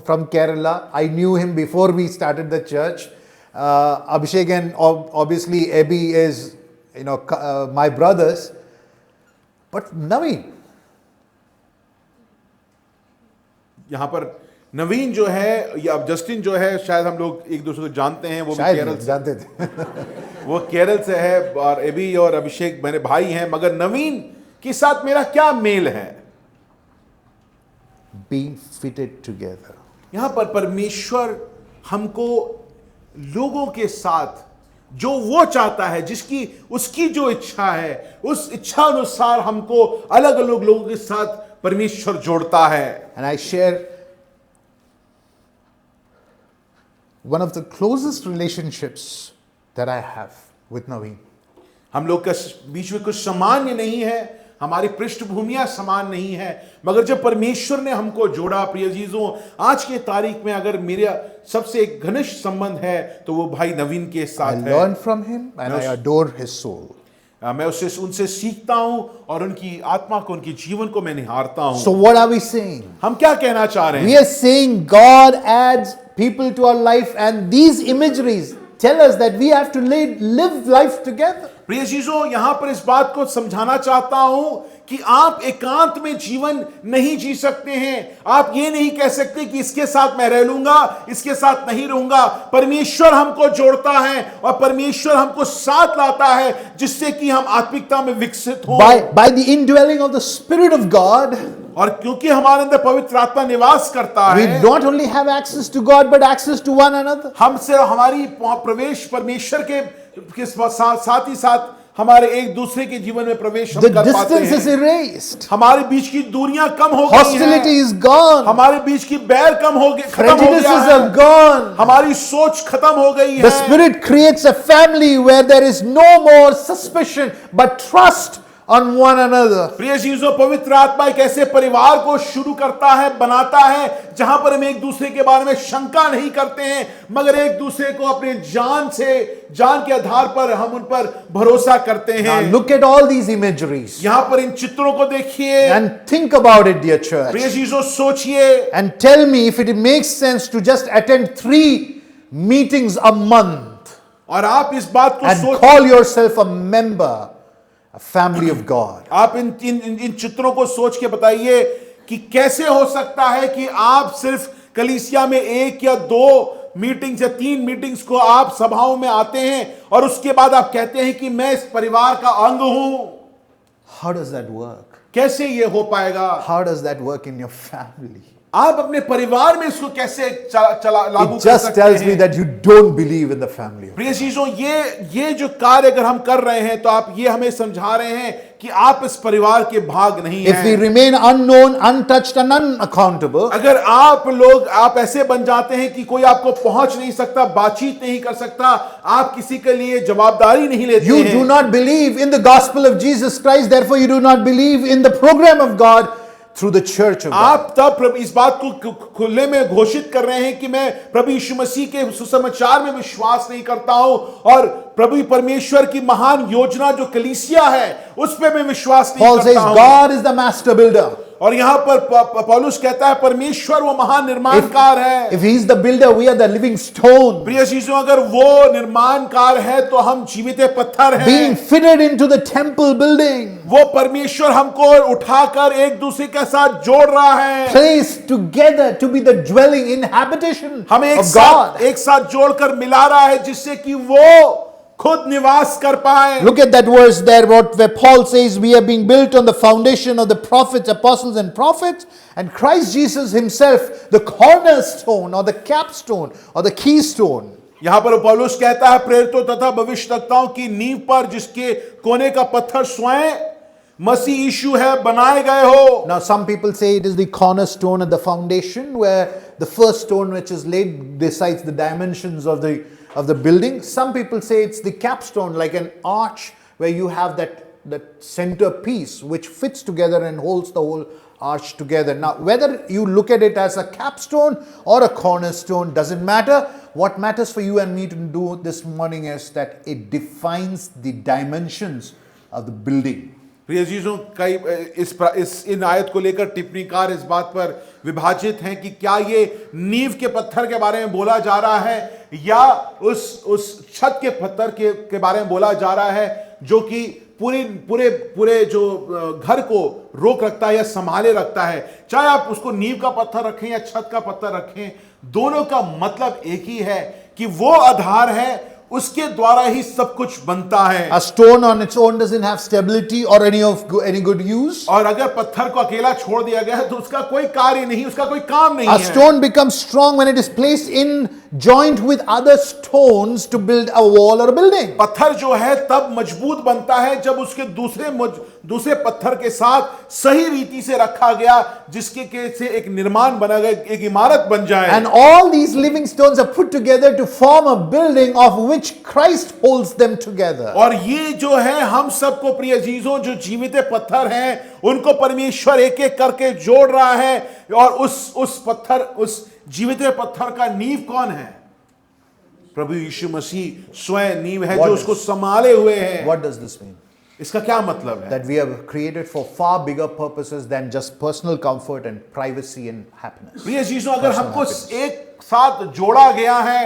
from Kerala. I knew him before we started the church. Abhishek and obviously Abhi is, my brothers. But Naveen, यहाँ पर नवीन जो है या जस्टिन जो है, शायद हम लोग एक दूसरे को जानते हैं। वो भी शायद केरल से, जानते थे। वो केरल से है और एबी और अभिषेक मेरे भाई हैं। मगर नवीन के साथ मेरा क्या मेल है? Being fitted together. यहां पर परमेश्वर हमको लोगों के साथ जो वो चाहता है, उसकी जो इच्छा है, उस इच्छा अनुसार हमको अलग अलग लोगों के साथ परमेश्वर जोड़ता है। And I share one of the closest relationships that I have with Naveen. हम लोग के बीच में कुछ सामान्य नहीं है, हमारी पृष्ठभूमियां समान नहीं है, मगर जब परमेश्वर ने हमको जोड़ा, प्रिय अजीजों, आज के तारीख में अगर मेरा सबसे एक घनिष्ठ संबंध है तो वो भाई नवीन के I साथ है। learn from him and I adore his soul. मैं उनसे सीखता हूं और उनकी आत्मा को, उनके जीवन को मैं निहारता हूं। So what are we saying? हम क्या कहना चाह रहे We हैं? are saying God adds people to our life, and these imageries tell us that we have to live life together. प्रिय चीजों, यहां पर इस बात को समझाना चाहता हूं कि आप एकांत में जीवन नहीं जी सकते हैं। आप ये नहीं कह सकते कि इसके साथ मैं रह लूंगा, इसके साथ नहीं रहूंगा। परमेश्वर हमको जोड़ता है और परमेश्वर हमको साथ लाता है जिससे कि हम आत्मिकता में विकसित हों। By the indwelling of the Spirit of God, और क्योंकि हमारे अंदर पवित्र आत्मा निवास करता we है, not only have access to God but access to one another. हमसे हमारी प्रवेश परमेश्वर के साथ ही साथ हमारे एक दूसरे के जीवन में प्रवेश हम The कर पाते distance is हैं। erased. हमारे बीच की दूरियां कम हो गई Hostility हैं। is gone. हमारे बीच की बैर खत्म हो गया Prejudices है। are gone. हमारी सोच खत्म हो गई The है। Spirit creates a family where there is no more suspicion but trust on one another. प्रिय चीजों, पवित्र आत्मा एक ऐसे परिवार को शुरू करता है, बनाता है, जहां पर हम एक दूसरे के बारे में शंका नहीं करते हैं, मगर एक दूसरे को अपने जान के आधार पर हम उन पर भरोसा करते Now हैं। look at all these imageries यहां पर इन चित्रों को देखिए, and think about it, dear church. प्रिय चीजों सोचिए And tell me if it makes sense to just attend 3 meetings a month. और आप इस बात को and सोच, call yourself a member, a family of God. आप इन चित्रों को सोच के बताइए कि कैसे हो सकता है कि आप सिर्फ कलीसिया में 1 या 2 मीटिंग्स या 3 मीटिंग्स को आप सभाओं में आते हैं और उसके बाद आप कहते हैं कि मैं इस परिवार का अंग हूं। How does that work? कैसे ये हो पाएगा? How does that work in your family? आप अपने परिवार में इसको कैसे लागू It कर just सकते tells me हैं? that you don't believe in the family. प्रिय चीजों, ये जो कार्य अगर हम कर रहे हैं तो आप ये हमें समझा रहे हैं कि आप इस परिवार के भाग नहीं If we हैं। remain unknown, untouched, and unaccountable, अगर आप ऐसे बन जाते हैं कि कोई आपको पहुंच नहीं सकता, बातचीत नहीं कर सकता, आप किसी के लिए जवाबदारी नहीं लेते you हैं, do not believe in the gospel of Jesus Christ, therefore you do not believe in the program of God through the church of God. आप तब इस बात को खुले में घोषित कर रहे हैं कि मैं प्रभु यीशु मसीह के सुसमाचार में विश्वास नहीं करता हूं और प्रभु परमेश्वर की महान योजना जो कलीसिया है उस पे मैं विश्वास नहीं Paul says करता हूं। God is the master builder. और यहां पर पौलुस कहता है परमेश्वर वो महान निर्माणकार है। If he is the builder, we are the living stone, प्रिय चीजों, अगर वो निर्माणकार है तो हम जीवित पत्थर being हैं। fitted into the temple building, वो परमेश्वर हमको उठाकर एक दूसरे के साथ जोड़ रहा है, placed together to be the dwelling in habitation हमें of God. एक साथ जोड़कर मिला रहा है जिससे कि वो खुद निवास कर पाए। Look at that verse there, where Paul says we are being built on the foundation of the prophets, apostles, and prophets, and Christ Jesus himself, the cornerstone or the capstone or the keystone. यहां पर पौलुस कहता है प्रेरितों तथा भविष्यवक्ताओं की नींव पर जिसके कोने का पत्थर स्वयं मसीह यीशु है बनाए गए हो। Now some people say it is the cornerstone and the foundation, where the first stone which is laid decides the dimensions of the building. Some people say it's the capstone, like an arch where you have that center piece which fits together and holds the whole arch together. Now whether you look at it as a capstone or a cornerstone doesn't matter. What matters for you and me to do this morning is that it defines the dimensions of the building. प्रिय जीजों, कई इन आयत को लेकर टिप्पणीकार इस बात पर विभाजित हैं कि क्या ये नींव के पत्थर के बारे में बोला जा रहा है या उस छत के पत्थर के बारे में बोला जा रहा है जो कि पूरे जो घर को रोक रखता है या संभाले रखता है। चाहे आप उसको नींव का पत्थर रखें या छत का पत्थर रखें, दोनों का मतलब एक ही है कि वो आधार है, उसके द्वारा ही सब कुछ बनता है। A stone on its own doesn't have stability or any good use. और अगर पत्थर को अकेला छोड़ दिया गया है तो उसका कोई कार्य नहीं, उसका कोई काम नहीं A है। stone becomes strong when it is placed in joint with other stones to build a wall or a building. पत्थर जो है तब मजबूत बनता है जब उसके दूसरे पत्थर के साथ सही रीति से रखा गया, जिसके से एक निर्माण बना गया, एक इमारत बन जाए। And all these living stones are put together to form a building of which Christ holds them together. और ये जो है हम सबको प्रिय जीजों जो जीवित पत्थर हैं उनको परमेश्वर एक एक करके जोड़ रहा है। और उस जीवित पत्थर का नींव कौन है? प्रभु यीशु मसीह स्वयं नींव है जो उसको संभाले हुए है। What does this mean? इसका क्या मतलब है? That we are created for far bigger purposes than just personal comfort and privacy and happiness. प्रिय जीजों, अगर हमको एक साथ जोड़ा गया है,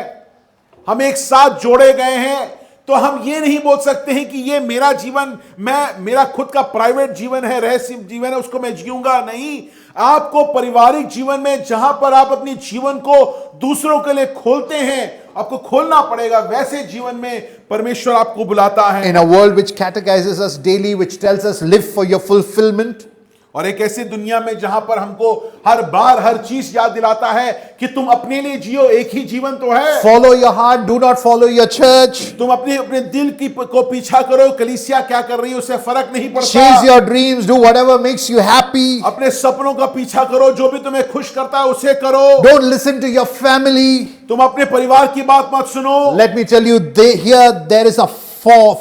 हम एक साथ जोड़े गए हैं, तो हम ये नहीं बोल सकते हैं कि ये मेरा जीवन, मेरा खुद का प्राइवेट जीवन है, रहस्य जीवन है, उसको मैं जीऊंगा। नहीं, आपको पारिवारिक जीवन में जहां पर आप अपनी जीवन को दूसरों के लिए खोलते हैं, आपको खोलना पड़ेगा, वैसे जीवन में परमेश्वर आपको बुलाता है। In a world which catechizes us daily, which tells us live for your fulfillment, और एक ऐसी दुनिया में जहां पर हमको हर बार हर चीज याद दिलाता है कि तुम अपने लिए जियो, एक ही जीवन तो है। follow your heart, do not follow your church. तुम अपने दिल को पीछा करो, कलीसिया क्या कर रही है उससे फर्क नहीं पड़ता। Chase your dreams, do whatever makes you happy. अपने सपनों का पीछा करो, जो भी तुम्हें खुश करता है उसे करो। Don't listen to your family. तुम अपने परिवार की बात मत सुनो। Let me tell you, there is a fatal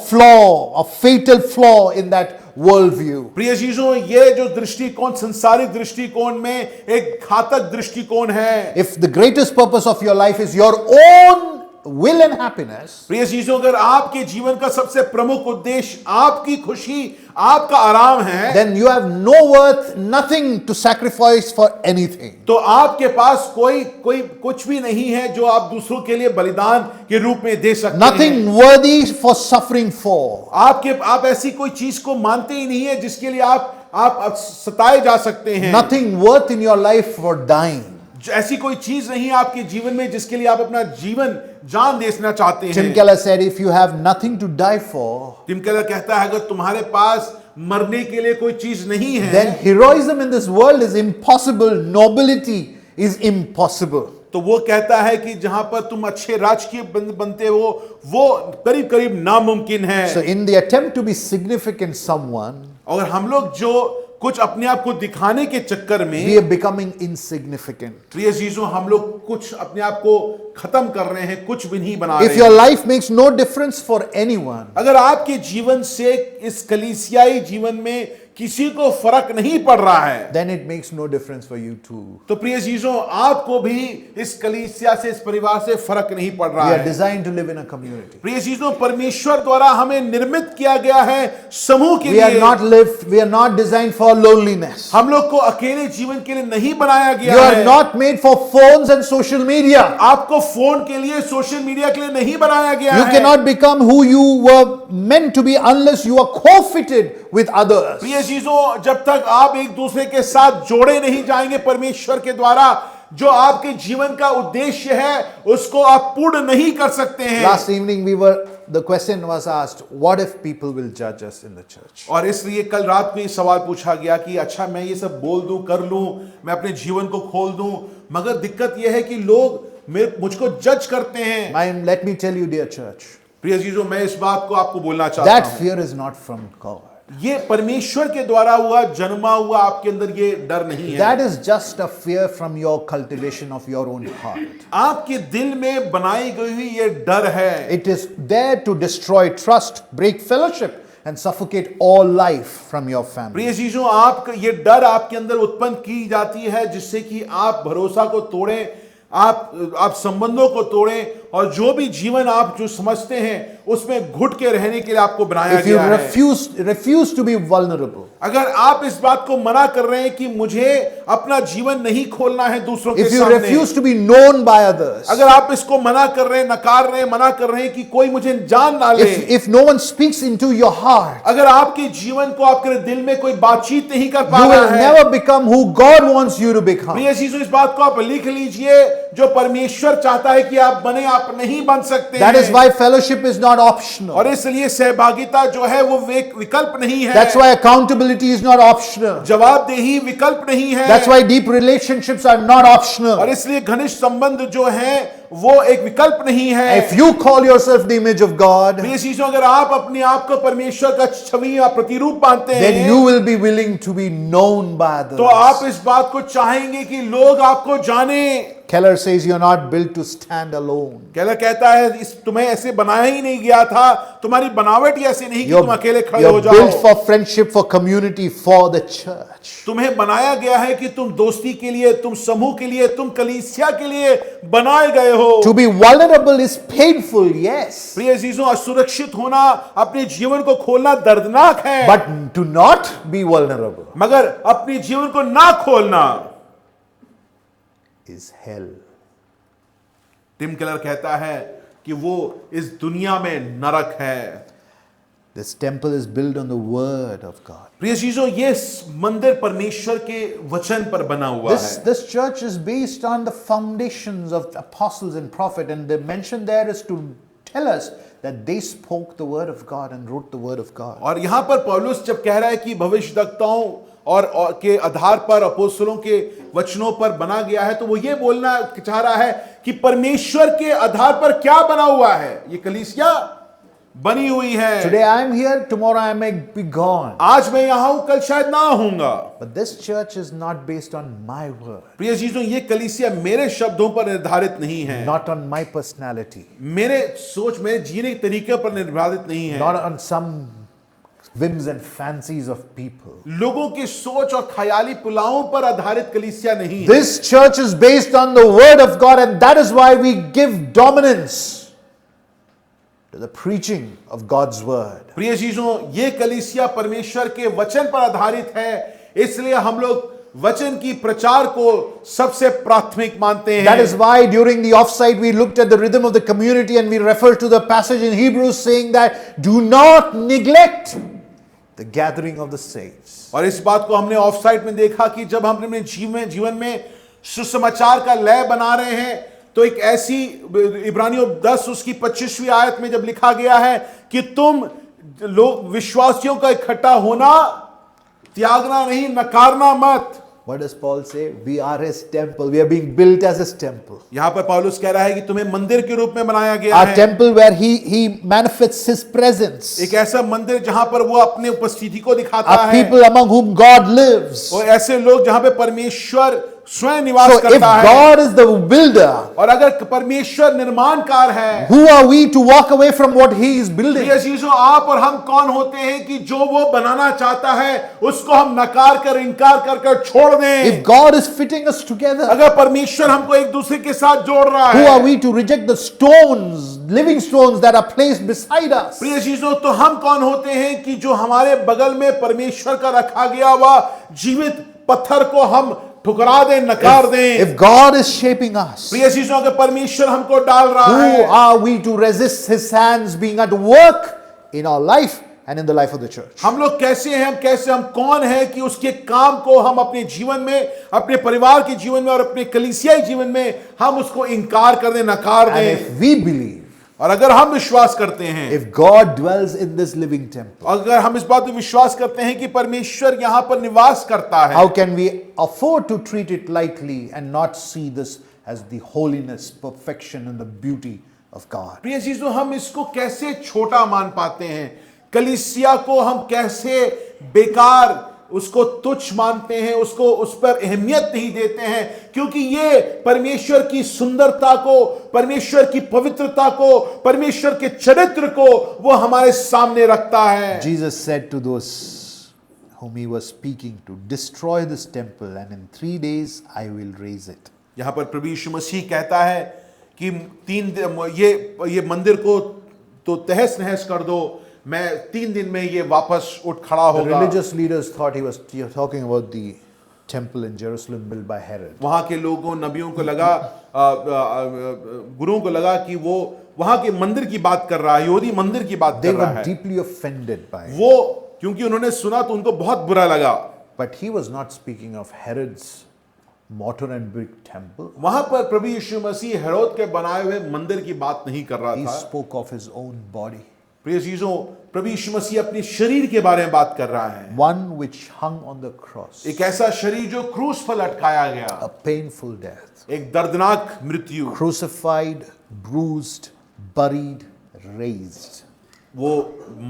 flaw in that worldview. प्रिय चीजों, ये जो दृष्टिकोण संसारिक दृष्टिकोण में एक घातक दृष्टिकोण है। If the greatest purpose of your life is your own will and happiness, प्रिय चीजों, अगर आपके जीवन का सबसे प्रमुख उद्देश्य आपकी खुशी, आपका आराम है, then you have no worth, nothing to sacrifice for anything. तो आपके पास कोई कुछ भी नहीं है जो आप दूसरों के लिए बलिदान के रूप में दे सकते Nothing हैं। worthy for suffering for. आप ऐसी कोई चीज को मानते ही नहीं है जिसके लिए आप सताए जा सकते हैं। Nothing worth in your life for dying. ऐसी कोई चीज नहीं आपके जीवन में जिसके लिए आप अपना जीवन जान देना चाहते हैं। Tim Keller said, if you have nothing to die for, Tim Keller कहता है अगर तुम्हारे पास मरने के लिए कोई चीज नहीं है, then heroism in this world is impossible. Nobility is impossible. तो वो कहता है कि जहां पर तुम अच्छे राजकीय बनते हो वो करीब करीब नामुमकिन है। So in the attempt to be significant someone, और हम लोग जो कुछ अपने आप को दिखाने के चक्कर में we are becoming insignificant. प्रिय चीजों, हम लोग कुछ अपने आप को खत्म कर रहे हैं, कुछ भी नहीं बना रहे If your life makes no difference for anyone, अगर आपके जीवन से इस कलीसियाई जीवन में किसी को फर्क नहीं पड़ रहा है, then it makes no difference for you too. तो प्रिय चीजों, आपको भी इस कलीसिया से, इस परिवार से फर्क नहीं पड़ रहा We are है। designed to live in a community. प्रिय चीजों, परमेश्वर द्वारा हमें निर्मित किया गया है समूह के We are लिए। we are not designed for loneliness. हम लोग को अकेले जीवन के लिए नहीं बनाया You गया are है। not made for phones and social media. आपको फोन के लिए, सोशल मीडिया के लिए नहीं बनाया गया You है। cannot become who you were meant to be unless you are co-fitted with others. प्रिय चीजों, जब तक आप एक दूसरे के साथ जोड़े नहीं जाएंगे परमेश्वर के द्वारा, जो आपके जीवन का उद्देश्य है उसको आप पूर्ण नहीं कर सकते हैं। Last evening the question was asked, what if people will judge us in the church? और इसलिए कल रात में सवाल पूछा गया कि अच्छा मैं ये सब बोल दूं, कर लूं, मैं अपने जीवन को खोल दूं, मगर दिक्कत यह है कि लोग मुझको जज करते हैं। Let me tell you, dear church, प्रिय चीजों, मैं इस बात को आपको बोलना चाहता that हूं, fear is not from God. ये परमेश्वर के द्वारा हुआ, जन्मा हुआ आपके अंदर ये डर नहीं है। That is just a fear from your cultivation of your own heart. आपके दिल में बनाई गई हुई ये डर है। It is there to destroy trust, break fellowship, and suffocate all life from your family. प्रिय चीजों, आपका ये डर आपके अंदर उत्पन्न की जाती है जिससे कि आप भरोसा को तोड़ें, आप संबंधों को तोड़ें, और जो भी जीवन आप जो समझते हैं उसमें घुट के रहने के लिए आपको बनाया If you गया है। refuse to be vulnerable, अगर आप इस बात को मना कर रहे हैं कि मुझे अपना जीवन नहीं खोलना है दूसरों के if you सामने, refuse to be known by others, अगर आप इसको मना कर रहे हैं, नकार रहे हैं, मना कर रहे हैं कि कोई मुझे जान ना ले, if no one speaks into your heart, अगर आपके जीवन को, आपके दिल में कोई बातचीत नहीं कर पा you रहा will है, never become who God wants you to become. प्रिय चीजों, इस बात को आप लिख लीजिए, जो परमेश्वर चाहता है कि आप बने, आप नहीं बन सकते That हैं। is why fellowship is not optional. और इसलिए सहभागिता जो है वो विकल्प नहीं है। That's why accountability is not optional. जवाबदेही विकल्प नहीं है। That's why deep relationships are not optional. और इसलिए घनिष्ठ संबंध जो है वो एक विकल्प नहीं है। If you call yourself the image of God, प्रिय चीजों, अगर आप अपने आप को परमेश्वर का छवि या प्रतिरूप मानते हैं, then you will be willing to be known by others. तो आप इस बात को चाहेंगे कि लोग आपको जाने। Keller says you're not built to stand alone. Keller कहता है तुम्हें ऐसे बनाया ही नहीं गया था, तुम्हारी बनावट ही ऐसी नहीं कि तुम अकेले खड़े हो You're जाओ। built for friendship, for community, for the church. तुम्हें बनाया गया है कि तुम दोस्ती के लिए, तुम समूह के लिए, तुम कलीसिया के लिए बनाए गए हो। To be vulnerable is painful, yes. प्रिय चीजों, असुरक्षित होना, अपने जीवन को खोलना दर्दनाक है, But to not be vulnerable मगर अपने जीवन को ना खोलना is hell. टिम केलर कहता है कि वो इस दुनिया में नरक है। This temple is built on the word of God. प्रिय चीजों, ये मंदिर परमेश्वर के वचन पर बना हुआ है। This church is based on the foundations of apostles and prophets, and the mention there is to tell us that they spoke the word of God and wrote the word of God. और यहां पर पौलुस जब कह रहा है कि भविष्यवक्ताओं और के आधार पर, अपोस्तलों के वचनों पर बना गया है, तो वो ये बोलना चाह रहा है कि परमेश्वर के आधार पर क्या बना हुआ है, ये कलीसिया बनी हुई है। Today I am here, tomorrow I may be gone. आज मैं यहां हूं, कल शायद ना होऊंगा। But this church is not based on my word, प्रिय चीजों, ये कलीसिया मेरे शब्दों पर निर्धारित नहीं है, not on my personality, मेरे सोच, मेरे जीने के तरीके पर निर्धारित नहीं है, not on some whims and fancies of people. लोगों की सोच और ख्याली पुलावों पर आधारित कलीसिया नहीं है। This church is based on the word of God, and that is why we give dominance to the preaching of God's word. प्रिय चीजों, ये कलीसिया परमेश्वर के वचन पर आधारित है, इसलिए हम लोग वचन की प्रचार को सबसे प्राथमिक मानते हैं. That is why during the offsite we looked at the rhythm of the community and we referred to the passage in Hebrews saying that do not neglect the gathering of the saints. और इस बात को हमने offsite में देखा कि जब हम अपने जीवन में सुसमाचार का लय बना रहे हैं, तो एक ऐसी इब्रानियों 10 उसकी 25वीं आयत में जब लिखा गया है कि तुम लोग विश्वासियों का इकट्ठा होना त्यागना नहीं, नकारना मत. What does Paul say? We are his temple. We are being built as his temple. यहां पर पौलुस कह रहा है कि तुम्हें मंदिर के रूप में बनाया गया Our है. temple where he manifests his presence. एक ऐसा मंदिर जहां पर वो अपने उपस्थिति को दिखाता Our है. people among whom God lives. और ऐसे लोग जहां पे परमेश्वर स्वयं निवास So if करता है. God is the builder, और अगर परमेश्वर निर्माणकार है, who are we to walk away from what he is building? प्रिय चीजों, आप और हम कौन होते हैं कि जो वो बनाना चाहता है उसको हम नकार कर, इनकार कर कर छोड़ दें. If God is fitting us together, अगर परमेश्वर हमको एक दूसरे के साथ जोड़ रहा who are है, we to reject the stones, living stones that are placed beside us? प्रिय चीजों, तो हम कौन होते हैं कि जो हमारे बगल में परमेश्वर का रखा गया हुआ जीवित पत्थर को हम ठुकरा दें, नकार दें. If God is shaping us, प्रिय चीजों, अगर परमेश्वर हमको डाल रहा who है, are we to resist his hands being at work in our life and in the life of the church? हम लोग कैसे हैं, हम कौन हैं कि उसके काम को हम अपने जीवन में, अपने परिवार के जीवन में और अपने कलीसियाई जीवन में हम उसको इनकार कर दें, नकार And दें. if we believe, और अगर हम विश्वास करते हैं, if God dwells in this living temple, अगर हम इस बात को विश्वास करते हैं कि परमेश्वर यहां पर निवास करता है, how can we afford to treat it lightly and not see this as the holiness, perfection and the beauty of God? प्रिय चीजों, हम इसको कैसे छोटा मान पाते हैं? कलीसिया को हम कैसे बेकार, उसको तुच्छ मानते हैं, उसको उस पर अहमियत नहीं देते हैं, क्योंकि ये परमेश्वर की सुंदरता को, परमेश्वर की पवित्रता को, परमेश्वर के चरित्र को वो हमारे सामने रखता है. Jesus said to those whom he was speaking to, destroy this temple and in 3 days I will raise it. यहां पर प्रभु यीशु मसीह कहता है कि ये मंदिर को तो तहस नहस कर दो, मैं 3 दिन में ये वापस उठ खड़ा The होगा. religious leaders thought he was talking about the temple in Jerusalem built by Herod. वहां के लोगों, नबियों को लगा, गुरुओं को लगा कि वो वहां के मंदिर की बात कर रहा है, यहूदी मंदिर की बात They कर रहा were है. deeply offended by it. वो क्योंकि उन्होंने सुना तो उनको बहुत बुरा लगा. But he was not speaking of Herod's mortar and brick temple. वहां पर प्रभु यीशु मसीह हेरोद के बनाए हुए मंदिर की बात नहीं कर रहा He था. spoke of his own body, प्रिय चीजों, प्रभु यीशु मसीह अपने शरीर के बारे में बात कर रहा है. one which hung on the cross, एक ऐसा शरीर जो क्रूस पर लटकाया गया, a painful death, एक दर्दनाक मृत्यु, crucified, bruised, buried, raised. वो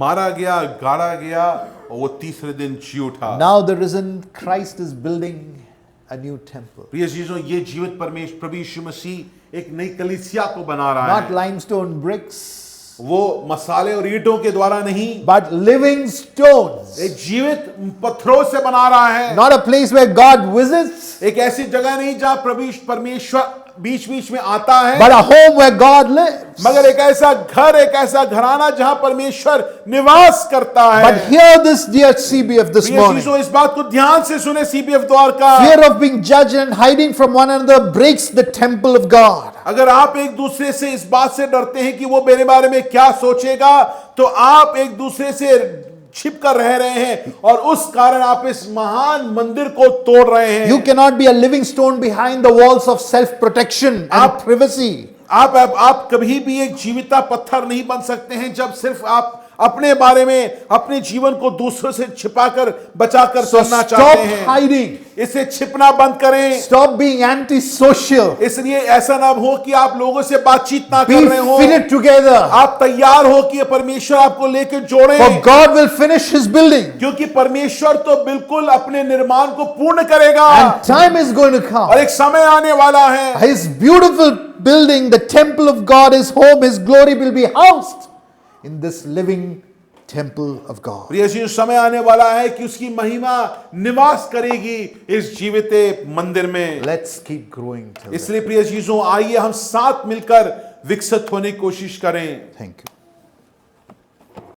मारा गया, गाड़ा गया और वो तीसरे दिन जी उठा. Now the risen Christ is building a new temple. प्रिय चीजों, ये जीवित परमेश्वर प्रभु यीशु मसीह एक नई कलीसिया को बना रहा Not है. limestone bricks, वो मसाले और ईंटों के द्वारा नहीं, but living stones. एक जीवित पत्थरों से बना रहा है. Not a place where God visits, एक ऐसी जगह नहीं जहां परमेश्वर बीच बीच में आता है, but a home where God lives. मगर एक ऐसा घर, एक ऐसा घराना जहां परमेश्वर निवास करता है. But hear this, dear CBF, this प्रिय morning. चीजों, इस बात को ध्यान से सुने CBF Dwarka. Fear of being judged and hiding from one another breaks the temple of God. अगर आप एक दूसरे से इस बात से डरते हैं कि वो मेरे बारे में क्या सोचेगा, तो आप एक दूसरे से छिप कर रह रहे हैं और उस कारण आप इस महान मंदिर को तोड़ रहे हैं. You cannot be a living stone behind the walls of self-protection and privacy. आप कभी भी एक जीविता पत्थर नहीं बन सकते हैं जब सिर्फ आप अपने बारे में, अपने जीवन को दूसरों से छिपाकर, बचाकर So करना stop चाहते हैं. hiding. इसे छिपना बंद करें. Stop being anti-social. इसलिए ऐसा ना हो कि आप लोगों से बातचीत ना Be कर रहे हो. fitted together. आप तैयार हो कि परमेश्वर आपको लेकर जोड़े, For God will finish his building. क्योंकि परमेश्वर तो बिल्कुल अपने निर्माण को पूर्ण करेगा. And time is going to come. और एक समय आने वाला है. His beautiful building, the temple of God, his home, his glory will be housed in this living temple of God. प्रिय जी, समय आने वाला है कि उसकी महिमा निवास करेगी इस जीवित मंदिर में. Let's keep growing till then. इसलिए प्रिय चीजों, आइए हम साथ मिलकर विकसित होने की कोशिश करें. Thank you.